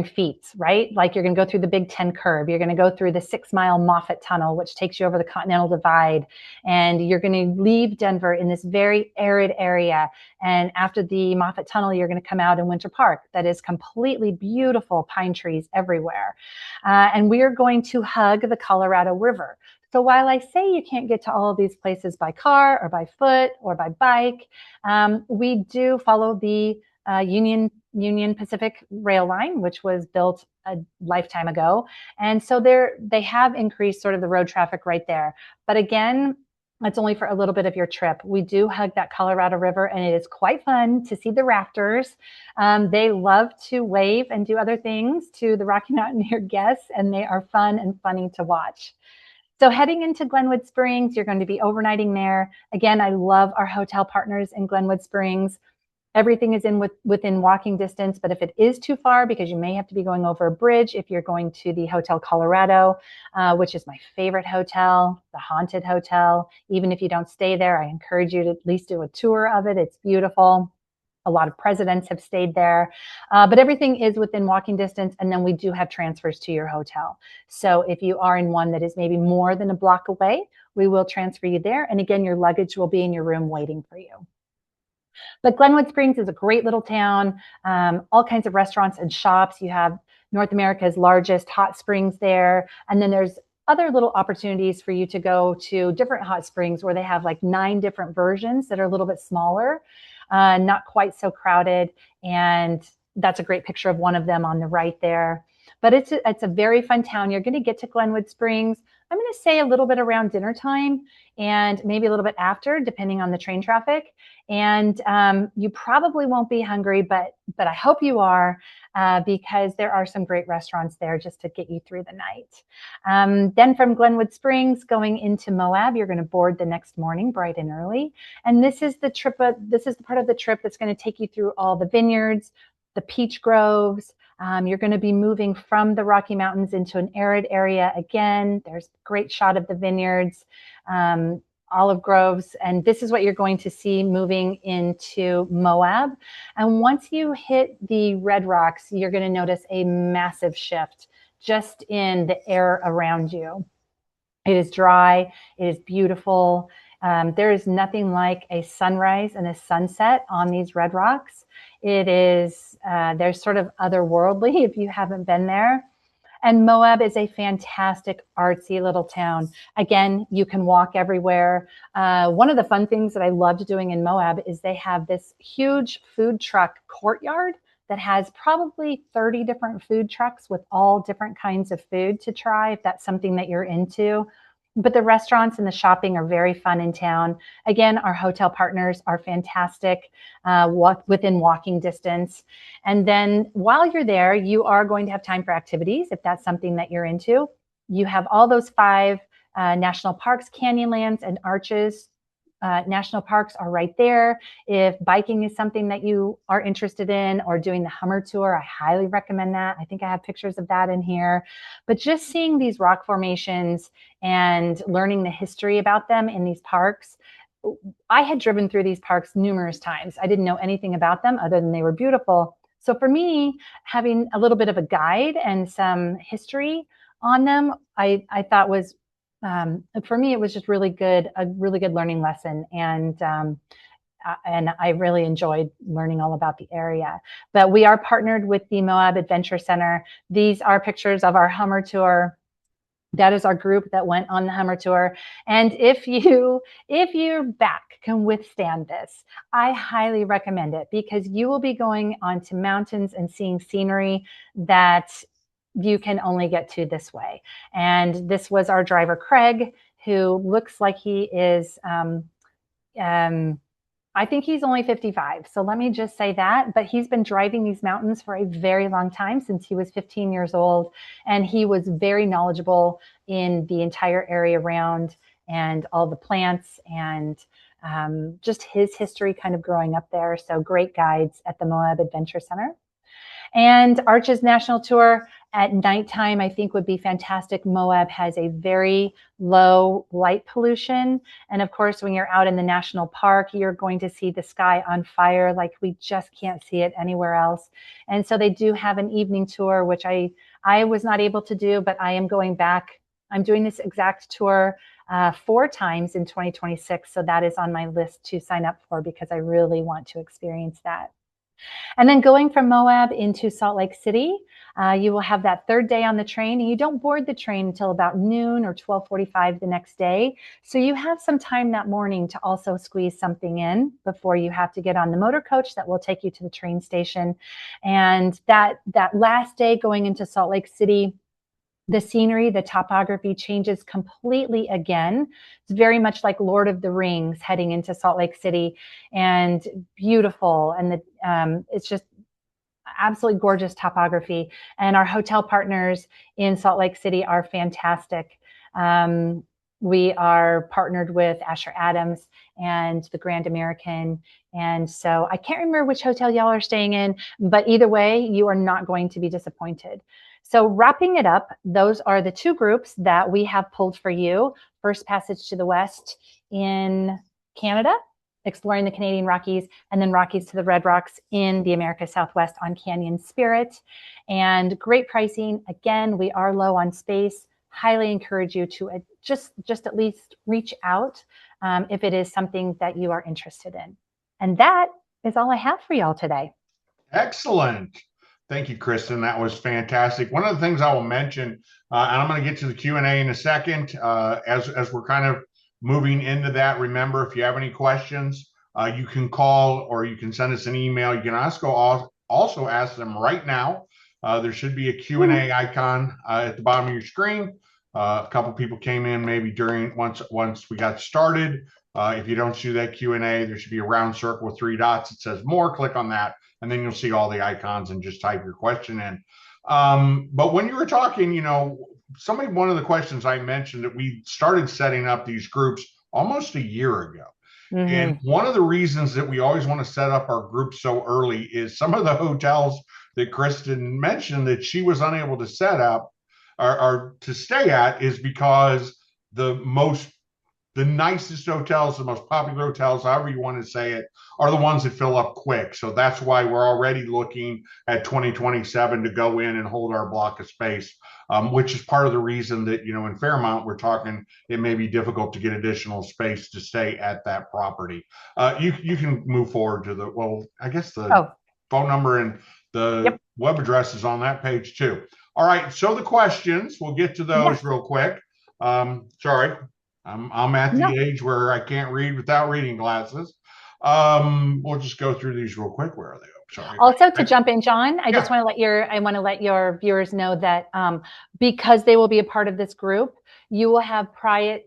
feats, right? Like you're going to go through the Big Ten curve. You're going to go through the 6-mile Moffett Tunnel, which takes you over the Continental Divide. And you're going to leave Denver in this very arid area. And after the Moffett Tunnel, you're going to come out in Winter Park. That is completely beautiful, pine trees everywhere. And we are going to hug the Colorado River. So while I say you can't get to all of these places by car or by foot or by bike, we do follow the Union Pacific rail line, which was built a lifetime ago. And so they have increased sort of the road traffic right there. But again, it's only for a little bit of your trip. We do hug that Colorado River, and it is quite fun to see the rafters. They love to wave and do other things to the Rocky Mountaineer guests, and they are fun and funny to watch. So heading into Glenwood Springs, you're going to be overnighting there. Again, I love our hotel partners in Glenwood Springs. Everything is within walking distance, but if it is too far, because you may have to be going over a bridge if you're going to the Hotel Colorado, which is my favorite hotel, the haunted hotel. Even if you don't stay there, I encourage you to at least do a tour of it. It's beautiful. A lot of presidents have stayed there, but everything is within walking distance. And then we do have transfers to your hotel. So if you are in one that is maybe more than a block away, we will transfer you there. And again, your luggage will be in your room waiting for you. But Glenwood Springs is a great little town, all kinds of restaurants and shops. You have North America's largest hot springs there. And then there's other little opportunities for you to go to different hot springs where they have like 9 different versions that are a little bit smaller, not quite so crowded. And that's a great picture of one of them on the right there. But it's a very fun town. You're going to get to Glenwood Springs, I'm going to say a little bit around dinner time and maybe a little bit after, depending on the train traffic. And you probably won't be hungry, but I hope you are, because there are some great restaurants there just to get you through the night. Then from Glenwood Springs going into Moab, you're going to board the next morning bright and early. And this is the trip. This is the part of the trip that's going to take you through all the vineyards, the peach groves. You're going to be moving from the Rocky Mountains into an arid area again. There's a great shot of the vineyards, olive groves, and this is what you're going to see moving into Moab. And once you hit the Red Rocks, you're going to notice a massive shift just in the air around you. It is dry. It is beautiful. There is nothing like a sunrise and a sunset on these Red Rocks. It is, they're sort of otherworldly if you haven't been there. And Moab is a fantastic artsy little town. Again, you can walk everywhere. One of the fun things that I loved doing in Moab is they have this huge food truck courtyard that has probably 30 different food trucks with all different kinds of food to try if that's something that you're into. But the restaurants and the shopping are very fun in town. Again, our hotel partners are fantastic, within walking distance. And then while you're there, you are going to have time for activities if that's something that you're into. You have all those 5 national parks, Canyonlands and Arches. National parks are right there. If biking is something that you are interested in, or doing the Hummer tour, I highly recommend that. I think I have pictures of that in here. But just seeing these rock formations and learning the history about them in these parks. I had driven through these parks numerous times. I didn't know anything about them other than they were beautiful. So for me, having a little bit of a guide and some history on them, I thought was, for me, it was just a really good learning lesson. And I really enjoyed learning all about the area. But we are partnered with the Moab Adventure Center. These are pictures of our Hummer tour. That is our group that went on the Hummer tour. And if your back can withstand this, I highly recommend it, because you will be going onto mountains and seeing scenery that you can only get to this way. And this was our driver, Craig, who looks like he is, I think he's only 55. So let me just say that. But he's been driving these mountains for a very long time, since he was 15 years old. And he was very knowledgeable in the entire area around, and all the plants, and just his history kind of growing up there. So great guides at the Moab Adventure Center. And Arches National Tour at nighttime, I think, would be fantastic. Moab has a very low light pollution. And of course, when you're out in the national park, you're going to see the sky on fire like we just can't see it anywhere else. And so they do have an evening tour, which I was not able to do, but I am going back. I'm doing this exact tour 4 times in 2026. So that is on my list to sign up for, because I really want to experience that. And then going from Moab into Salt Lake City, you will have that 3rd day on the train, and you don't board the train until about noon or 12:45 the next day. So you have some time that morning to also squeeze something in before you have to get on the motor coach that will take you to the train station. And that last day going into Salt Lake City, the scenery, the topography changes completely again. It's very much like Lord of the Rings heading into Salt Lake City, and beautiful. And it's just absolutely gorgeous topography. And our hotel partners in Salt Lake City are fantastic. We are partnered with Asher Adams and the Grand American. And so I can't remember which hotel y'all are staying in, but either way, you are not going to be disappointed. So wrapping it up, those are the 2 groups that we have pulled for you. First Passage to the West in Canada, exploring the Canadian Rockies, and then Rockies to the Red Rocks in the America Southwest on Canyon Spirit. And great pricing. Again, we are low on space. Highly encourage you to just at least reach out if it is something that you are interested in. And that is all I have for y'all today. Excellent. Thank you, Kristen. That was fantastic. One of the things I will mention, and I'm going to get to the Q&A in a second, as we're kind of moving into that. Remember, if you have any questions, you can call or you can send us an email. You can also ask them right now. There should be a Q&A icon at the bottom of your screen. A couple people came in maybe during once we got started. If you don't see that Q&A, there should be a round circle with 3 dots. It says more. Click on that, and then you'll see all the icons and just type your question in. But when you were talking, one of the questions I mentioned that we started setting up these groups almost a year ago. And one of the reasons that we always want to set up our groups so early is some of the hotels that Kristen mentioned that she was unable to set up or to stay at is because the nicest hotels, the most popular hotels, however you want to say it, are the ones that fill up quick. So that's why we're already looking at 2027 to go in and hold our block of space, which is part of the reason that, in Fairmount, we're talking it may be difficult to get additional space to stay at that property. You can move forward to the phone number and the web address is on that page too. All right, so the questions, we'll get to those real quick. Sorry. I'm at the age where I can't read without reading glasses. We'll just go through these real quick. Where are they? Sorry. Also, to jump in, Jon, I just want to let your viewers know that because they will be a part of this group, you will have private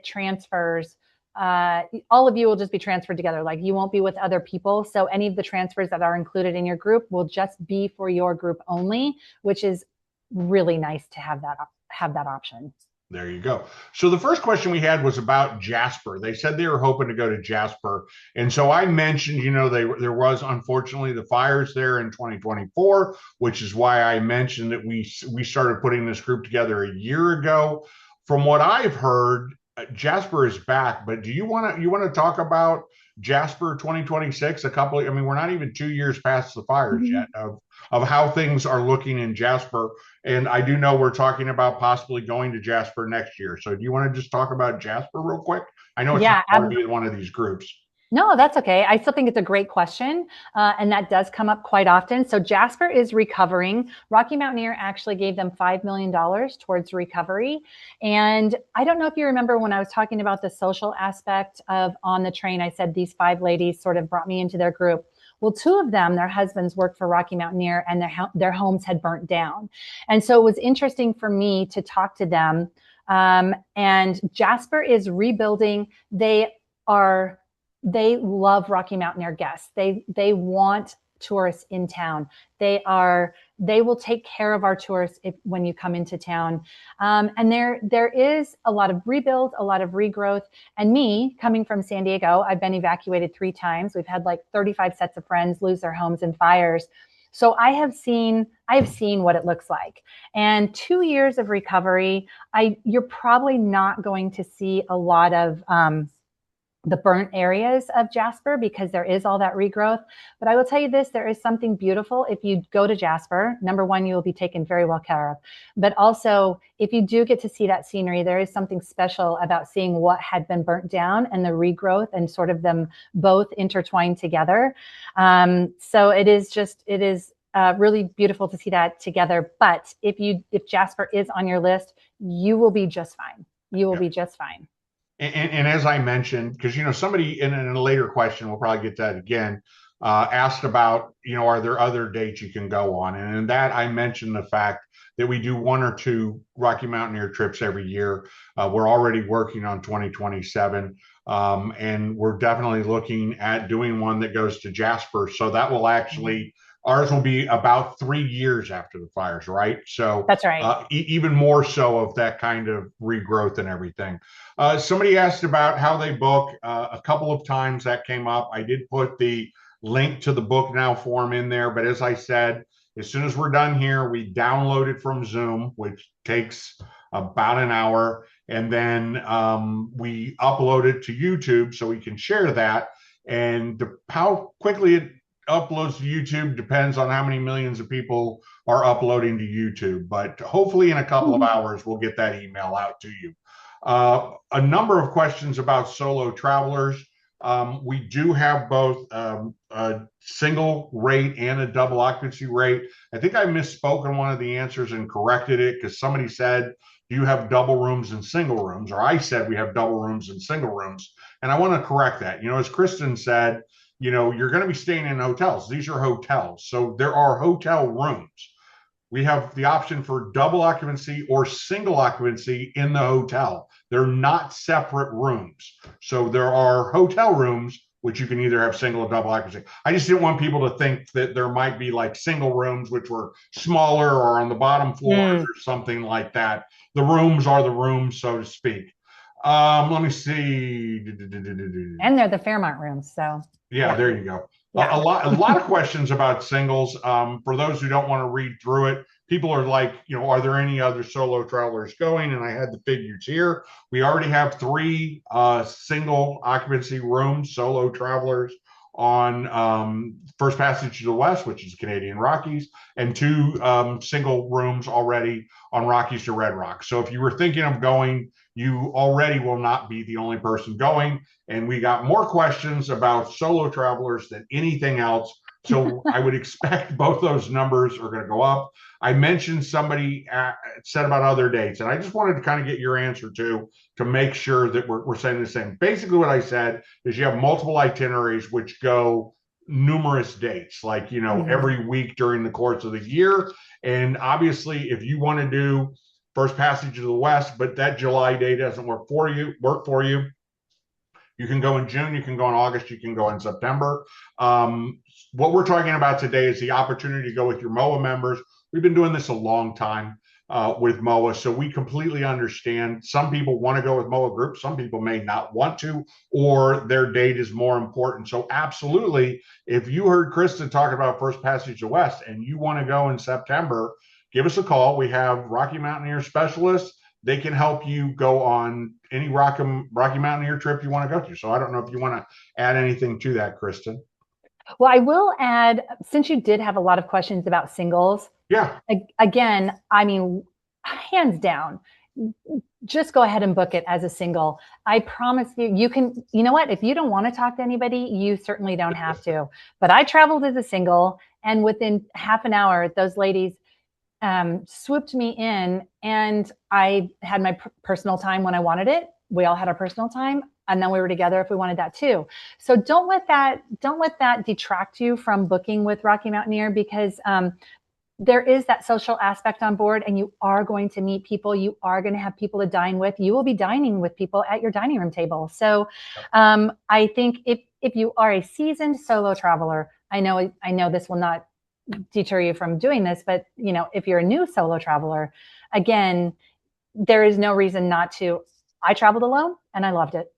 transfers. All of you will just be transferred together. Like, you won't be with other people. So any of the transfers that are included in your group will just be for your group only, which is really nice to have that option. There you go. So the first question we had was about Jasper. They said they were hoping to go to Jasper. And so I mentioned, there was unfortunately the fires there in 2024, which is why I mentioned that we started putting this group together a year ago. From what I've heard, Jasper is back, but do you want to talk about Jasper 2026? We're not even 2 years past the fires yet of how things are looking in Jasper. And I do know we're talking about possibly going to Jasper next year. So do you want to just talk about Jasper real quick? I know it's not hard to be in one of these groups. No, that's okay. I still think it's a great question. And that does come up quite often. So Jasper is recovering. Rocky Mountaineer actually gave them $5 million towards recovery. And I don't know if you remember when I was talking about the social aspect of On the Train, I said these 5 ladies sort of brought me into their group. Well, 2 of them, their husbands worked for Rocky Mountaineer and their homes had burnt down. And so it was interesting for me to talk to them. And Jasper is rebuilding. They love Rocky Mountaineer guests. They want tourists in town. They will take care of our tourists when you come into town. And there is a lot of rebuild, a lot of regrowth. And me coming from San Diego, I've been evacuated 3 times. We've had like 35 sets of friends lose their homes in fires. So I have seen what it looks like. And 2 years of recovery, you're probably not going to see a lot of the burnt areas of Jasper because there is all that regrowth. But I will tell you this, there is something beautiful. If you go to Jasper, number one, you will be taken very well care of. But also, if you do get to see that scenery, there is something special about seeing what had been burnt down and the regrowth and sort of them both intertwined together. So it is really beautiful to see that together. But if Jasper is on your list, you will be just fine. You will be just fine. And as I mentioned, because, somebody in a later question, we'll probably get that again, asked about, are there other dates you can go on? And in that, I mentioned the fact that we do 1 or 2 Rocky Mountaineer trips every year. We're already working on 2027. And we're definitely looking at doing one that goes to Jasper. So that will actually, ours will be about 3 years after the fires, right? So that's right. Even more so of that kind of regrowth and everything. Somebody asked about how they book. A couple of times that came up. I did put the link to the Book Now form in there. But as I said, as soon as we're done here, we download it from Zoom, which takes about an hour. And then we upload it to YouTube so we can share that. And how quickly it uploads to YouTube depends on how many millions of people are uploading to YouTube. But hopefully in a couple of hours, we'll get that email out to you. A number of questions about solo travelers. We do have both a single rate and a double occupancy rate. I think I misspoke in one of the answers and corrected it because somebody said, do you have double rooms and single rooms? Or I said we have double rooms and single rooms. And I want to correct that. As Kristen said, you're going to be staying in hotels. These are hotels. So there are hotel rooms. We have the option for double occupancy or single occupancy in the hotel. They're not separate rooms. So there are hotel rooms, which you can either have single or double occupancy. I just didn't want people to think that there might be like single rooms, which were smaller or on the bottom floors or something like that. The rooms are the rooms, so to speak. Let me see. And they're the Fairmont rooms. So yeah, there you go. Yeah. A lot of questions about singles. For those who don't want to read through it, people are like, are there any other solo travelers going? And I had the figures here. We already have 3 single occupancy rooms, solo travelers on First Passage to the West, which is Canadian Rockies, and 2 single rooms already on Rockies to Red Rock. So if you were thinking of going, you already will not be the only person going. And we got more questions about solo travelers than anything else. So I would expect both those numbers are going to go up. I mentioned somebody said about other dates, and I just wanted to kind of get your answer to make sure that we're saying the same. Basically, what I said is you have multiple itineraries which go numerous dates, like, every week during the course of the year. And obviously, if you want to do First Passage to the West, but that July day doesn't work for you, you can go in June, you can go in August, you can go in September. What we're talking about today is the opportunity to go with your MOAA members. We've been doing this a long time with MOAA, so we completely understand. Some people want to go with MOAA groups, some people may not want to, or their date is more important. So absolutely, if you heard Kristen talk about First Passage to West and you want to go in September, give us a call. We have Rocky Mountaineer specialists. They can help you go on any Rocky Mountaineer trip you want to go to. So I don't know if you want to add anything to that, Kristen. Well, I will add, since you did have a lot of questions about singles. Yeah. Again, I mean, hands down, just go ahead and book it as a single. I promise you, you know what? If you don't want to talk to anybody, you certainly don't have to. But I traveled as a single, and within half an hour, those ladies swooped me in, and I had my personal time when I wanted it. We all had our personal time, and then we were together if we wanted that too. So don't let that detract you from booking with Rocky Mountaineer, because there is that social aspect on board, and you are going to meet people. You are going to have people to dine with. You will be dining with people at your dining room table. So I think if you are a seasoned solo traveler, I know this will not deter you from doing this, but if you're a new solo traveler, again, there is no reason not to. I traveled alone and I loved it.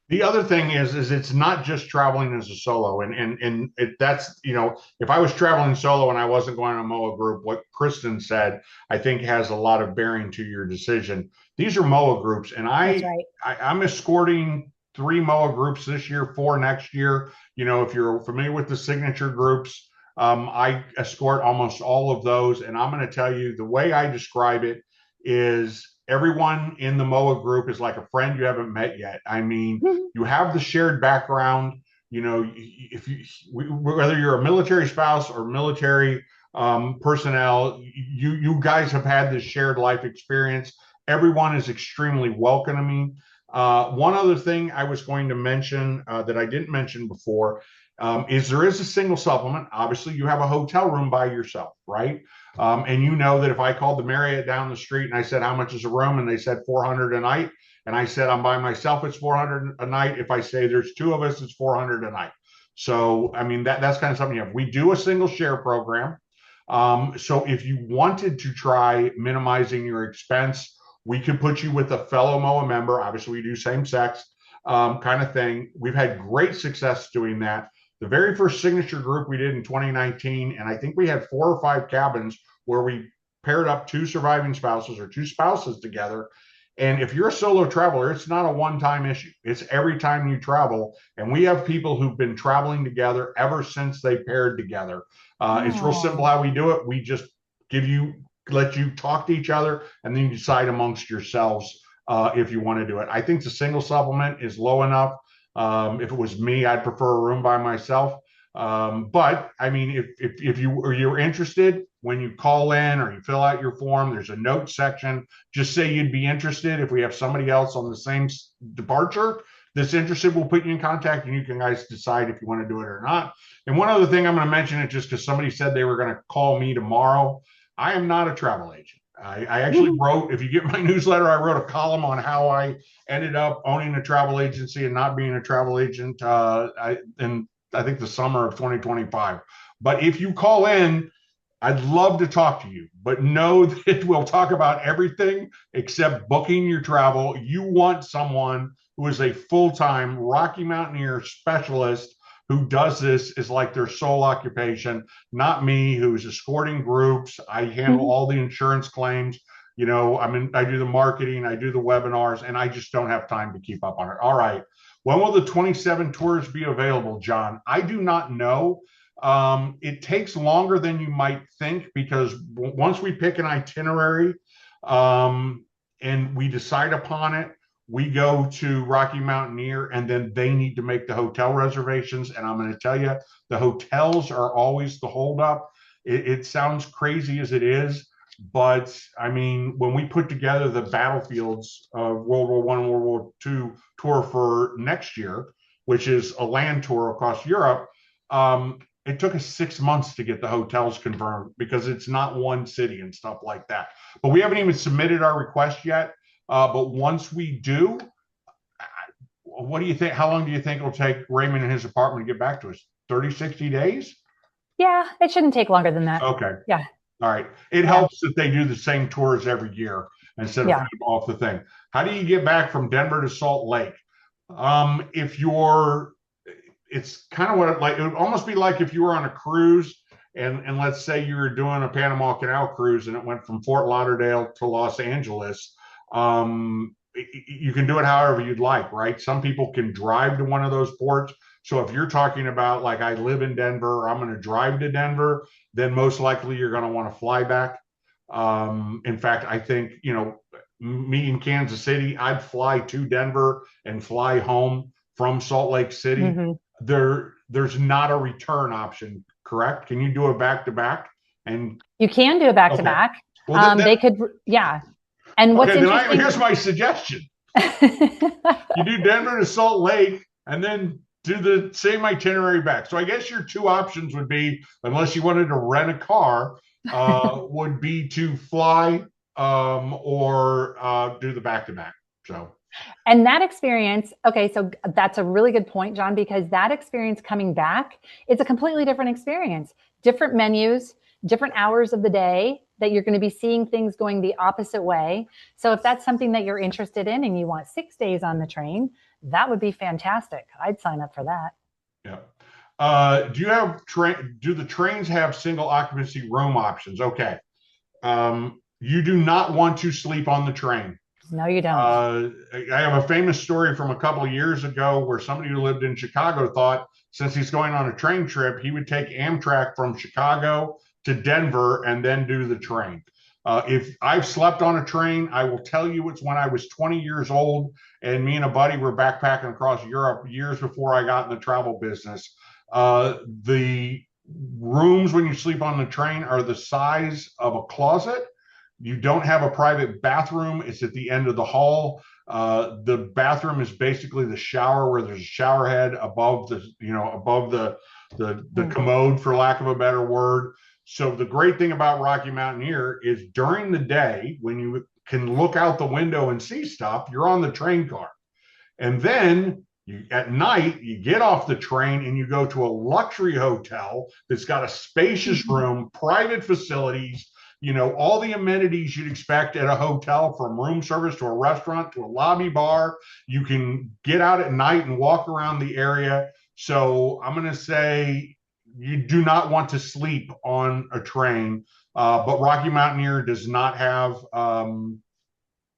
The other thing is it's not just traveling as a solo, and that's, if I was traveling solo and I wasn't going on a MOAA group, what Kristen said I think has a lot of bearing to your decision. These are MOAA groups, and That's right. I'm escorting 3 MOAA groups this year, 4 next year. If you're familiar with the signature groups, I escort almost all of those. And I'm going to tell you, the way I describe it is everyone in the MOAA group is like a friend you haven't met yet. I mean, you have the shared background, whether you're a military spouse or military personnel, you guys have had this shared life experience. Everyone is extremely welcoming. One other thing I was going to mention that I didn't mention before is there is a single supplement. Obviously, you have a hotel room by yourself, right? And you know that if I called the Marriott down the street and I said, how much is a room? And they said $400 a night. And I said, I'm by myself, it's $400 a night. If I say there's 2 of us, it's $400 a night. So, I mean, that's kind of something you have. We do a single share program. So if you wanted to try minimizing your expense, we could put you with a fellow MOAA member. Obviously, we do same sex kind of thing. We've had great success doing that. The very first signature group we did in 2019, and I think we had 4 or 5 cabins where we paired up 2 surviving spouses or 2 spouses together. And if you're a solo traveler, it's not a one-time issue. It's every time you travel. And we have people who've been traveling together ever since they paired together. It's real simple how we do it. We just let you talk to each other, and then you decide amongst yourselves if you want to do it. I think the single supplement is low enough. If it was me, I'd prefer a room by myself. But I mean, if you're interested, when you call in or you fill out your form, there's a note section. Just say you'd be interested. If we have somebody else on the same departure that's interested, we'll put you in contact, and you can guys decide if you want to do it or not. And one other thing I'm going to mention it just because somebody said they were going to call me tomorrow. I am not a travel agent. I actually wrote, if you get my newsletter, I wrote a column on how I ended up owning a travel agency and not being a travel agent in, I think, the summer of 2025. But if you call in, I'd love to talk to you, but know that we'll talk about everything except booking your travel. You want someone who is a full-time Rocky Mountaineer specialist who does this is like their sole occupation, not me, who's escorting groups. I handle all the insurance claims. I do the marketing, I do the webinars, and I just don't have time to keep up on it. All right. When will the 27 tours be available, John? I do not know. It takes longer than you might think because once we pick an itinerary and we decide upon it, we go to Rocky Mountaineer and then they need to make the hotel reservations. And I'm going to tell you, the hotels are always the holdup. It sounds crazy as it is, but I mean, when we put together the battlefields of World War I, World War II tour for next year, which is a land tour across Europe, it took us 6 months to get the hotels confirmed because it's not one city and stuff like that. But we haven't even submitted our request yet. But once we do, what do you think? How long do you think it'll take Raymond and his apartment to get back to us? 30, 60 days? Yeah, it shouldn't take longer than that. Okay. Yeah. All right. It helps that they do the same tours every year instead of off the thing. How do you get back from Denver to Salt Lake? It's kind of what it would almost be like if you were on a cruise and let's say you were doing a Panama Canal cruise and it went from Fort Lauderdale to Los Angeles. You can do it however you'd like, right? Some people can drive to one of those ports. So if you're talking about like I live in Denver, I'm going to drive to Denver, then most likely you're going to want to fly back. In fact, I think, me in Kansas City, I'd fly to Denver and fly home from Salt Lake City. There's not a return option, correct? Can you do a back-to-back? And you can do a back-to-back. Well, they could, yeah. And what's interesting? Here's my suggestion. You do Denver to Salt Lake and then do the same itinerary back. So I guess your two options would be, unless you wanted to rent a car, would be to fly or do the back-to-back. And that experience, okay, so that's a really good point, John, because that experience coming back, it's a completely different experience. Different menus, different hours of the day that you're going to be seeing things going the opposite way. So if that's something that you're interested in and you want 6 days on the train, that would be fantastic. I'd sign up for that. Yeah. Do the trains have single occupancy room options? Okay. You do not want to sleep on the train. No, you don't. I have a famous story from a couple of years ago where somebody who lived in Chicago thought since he's going on a train trip, he would take Amtrak from Chicago to Denver and then do the train. If I've slept on a train, I will tell you it's when I was 20 years old and me and a buddy were backpacking across Europe years before I got in the travel business. The rooms when you sleep on the train are the size of a closet. You don't have a private bathroom. It's at the end of the hall. The bathroom is basically the shower where there's a shower head above the commode, for lack of a better word. So the great thing about Rocky Mountaineer is during the day, when you can look out the window and see stuff, you're on the train car. And then at night, you get off the train and you go to a luxury hotel that's got a spacious room, private facilities, all the amenities you'd expect at a hotel, from room service to a restaurant to a lobby bar. You can get out at night and walk around the area. So I'm going to say you do not want to sleep on a train, but Rocky Mountaineer does not have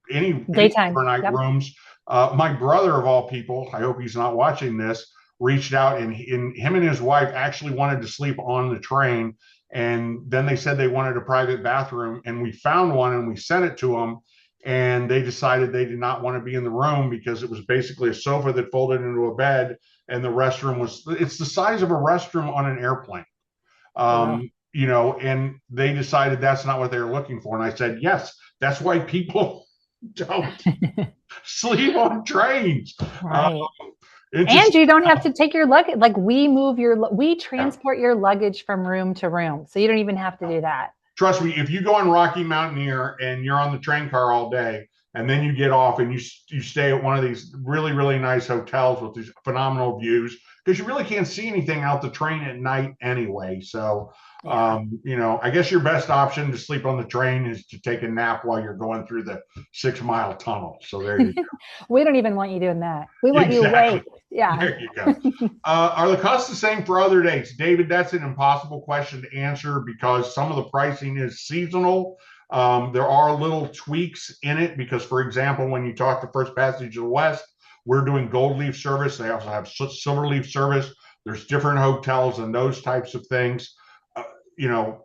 any daytime overnight rooms. My brother, of all people, I hope he's not watching this, reached out and him and his wife actually wanted to sleep on the train. And then they said they wanted a private bathroom, and we found one and we sent it to them. and they decided they did not want to be in the room because it was basically a sofa that folded into a bed, and the restroom it's the size of a restroom on an airplane. Oh, wow. And they decided that's not what they were looking for. And I said, yes, that's why people don't sleep on trains. Uh, Right. it And just you don't have to take your luggage. Like we transport your luggage from room to room. So you don't even have to do that. trust me, if you go on Rocky Mountaineer and you're on the train car all day, and then you get off and you stay at one of these really really nice hotels with these phenomenal views, because you really can't see anything out the train at night anyway. So, Yeah. I guess your best option to sleep on the train is to take a nap while you're going through the 6 mile tunnel. So there you We don't even want you doing that. We go. want you Exactly. awake. Yeah. There you go. Are the costs the same for other dates? David, that's an impossible question to answer because some of the pricing is seasonal. There are little tweaks in it because, for example, when you talk to First Passage of the West, we're doing gold leaf service. They also have silver leaf service. There's different hotels and those types of things.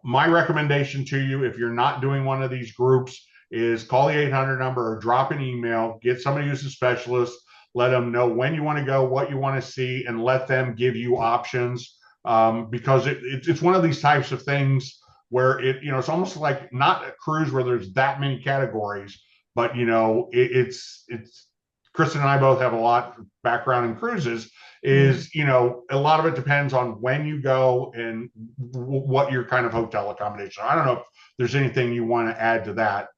My recommendation to you, if you're not doing one of these groups, is call the 800 number or drop an email, get somebody who's a specialist, let them know when you want to go, what you want to see, and let them give you options. Because it's one of these types of things where it's almost like not a cruise where there's that many categories, but it's Kristen and I both have a lot of background in cruises. Is a lot of it depends on when you go and what your kind of hotel accommodation. I don't know if there's anything you want to add to that.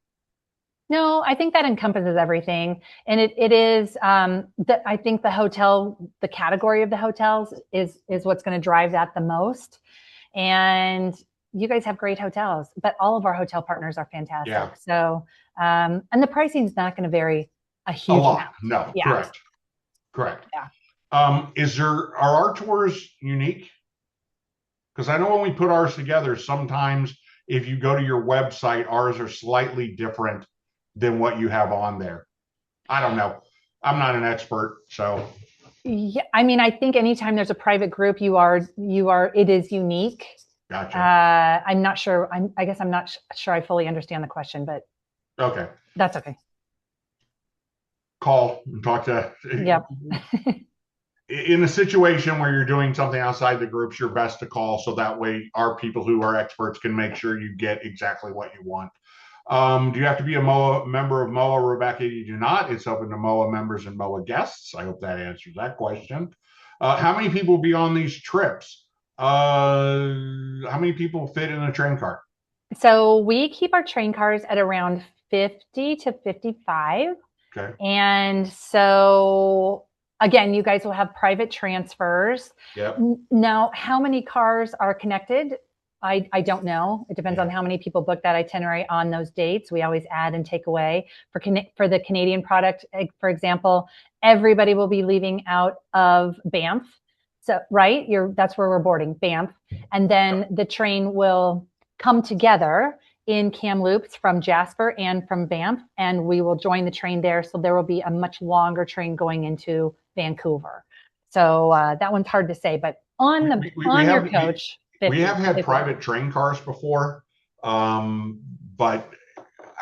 No, I think that encompasses everything. And it is that I think the category of the hotels is what's going to drive that the most. And you guys have great hotels, but all of our hotel partners are Yeah, fantastic. So and the pricing is not going to vary a a huge lot. amount. No, Yeah. correct. Yeah. Are our tours unique? Because I know when we put ours together, sometimes if you go to your website, ours are slightly different than what you have on there. I don't know. I'm not an expert, so Yeah, I mean, I think anytime there's a private group, it is unique. gotcha. I'm not sure. I guess I'm not sure I fully understand the question, but Okay. that's okay. Call and talk to Yep. in a situation where you're doing something outside the groups, you're best to call so that way our people who are experts can make sure you get exactly what you want. Do you have to be a MOAA member of MOAA, Rebecca? You do not. It's open to MOAA members and MOAA guests. I hope that answers that question. How many people will be on these trips? How many people fit in a train car? So we keep our train cars at around 50 to 55. Okay. And so again, you guys will have private transfers. Yep. Now, how many cars are connected? I don't know. It depends Yeah. on how many people book that itinerary on those dates. We always add and take away. For the Canadian product, for example, everybody will be leaving out of Banff. So, right, that's where we're boarding, Banff. And then the train will come together in Kamloops from Jasper and from Banff, and we will join the train there. So there will be a much longer train going into Vancouver. So that one's hard to say, but We on your have coach, we 50, have had 50. private train cars before, but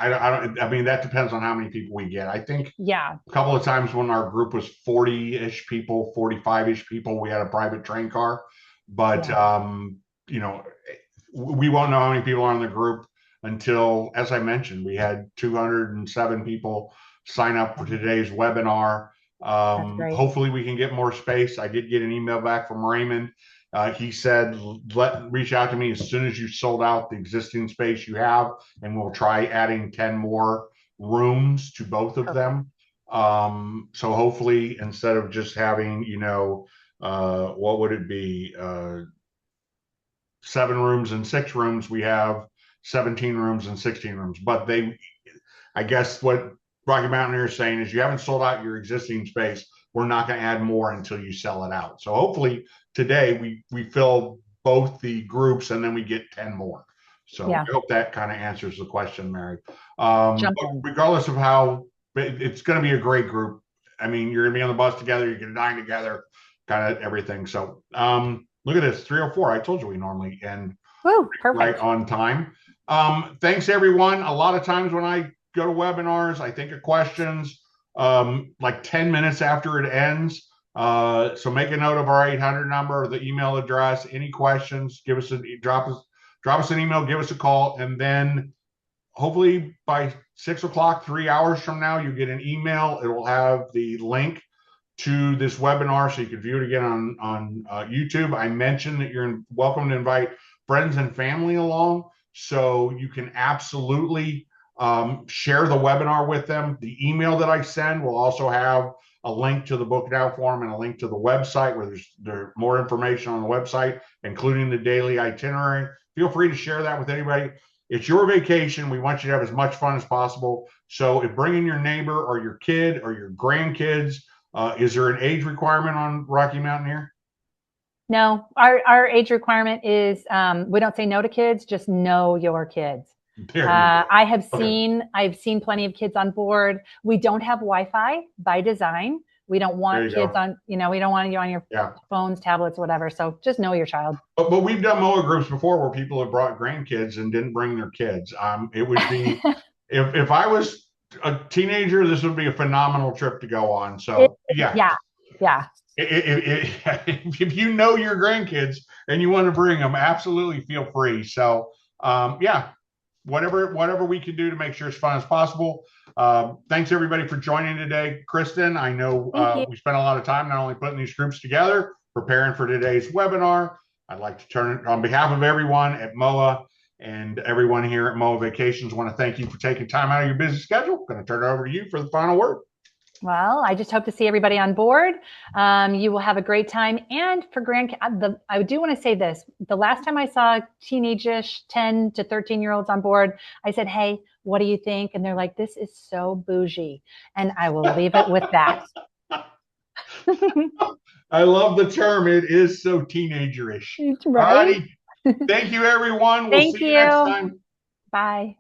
I don't. I mean, that depends on how many people we get. I think Yeah, a couple of times when our group was 40-ish people, 45-ish people, we had a private train car. But yeah, you know, we won't know how many people are in the group until, as I mentioned, we had 207 people sign up for today's webinar. that's great. Hopefully, we can get more space. I did get an email back from Raymond. He said, reach out to me as soon as you sold out the existing space you have, and we'll try adding 10 more rooms to both of Perfect. them. So hopefully, instead of just having, what would it be? 7 rooms and 6 rooms, we have 17 rooms and 16 rooms. But I guess what Rocky Mountaineer is saying is you haven't sold out your existing space. We're not going to add more until you sell it out. So hopefully today we fill both the groups and then we get 10 more. So Yeah, I hope that kind of answers the question, Mary. jump But in. regardless of how, it's going to be a great group. I mean, you're going to be on the bus together, you're going to dine together, kind of everything. So look at this, 3:04. I told you we normally end Woo, right perfect. on time. Thanks everyone. A lot of times when I go to webinars, I think of questions like 10 minutes after it ends. So make a note of our 800 number or the email address. Any questions, drop us an email, give us a call, and then hopefully by 6 o'clock, 3 hours from now, you get an email. It will have the link to this webinar so you can view it again on YouTube. I mentioned that you're welcome to invite friends and family along, so you can absolutely share the webinar with them. The email that I send will also have a link to the Book Now form and a link to the website where there's more information on the website, including the daily itinerary. Feel free to share that with anybody. It's your vacation. We want you to have as much fun as possible. So if bringing your neighbor or your kid or your grandkids, is there an age requirement on Rocky Mountaineer? No, our age requirement is we don't say no to kids, just know your kids. I've seen plenty of kids on board. We don't have Wi-Fi by design. We don't want kids on, we don't want you on your phones, tablets, whatever. So just know your child. But we've done MOAA groups before where people have brought grandkids and didn't bring their kids. It would be, if I was a teenager, this would be a phenomenal trip to go on. So yeah. If you know your grandkids and you want to bring them, absolutely feel free. So whatever we can do to make sure it's fun as possible. Thanks everybody for joining today. Kristen, I know we spent a lot of time not only putting these groups together, preparing for today's webinar. I'd like to turn it on behalf of everyone at MOAA and everyone here at MOAA Vacations. Want to thank you for taking time out of your busy schedule. Going to turn it over to you for the final word. Well, I just hope to see everybody on board. You will have a great time. And for I do want to say this. The last time I saw teenage-ish 10 to 13-year-olds on board, I said, hey, what do you think? And they're like, this is so bougie. And I will leave it with that. I love the term. It is so teenager-ish. Right? Thank you, everyone. We'll see you next time. Bye.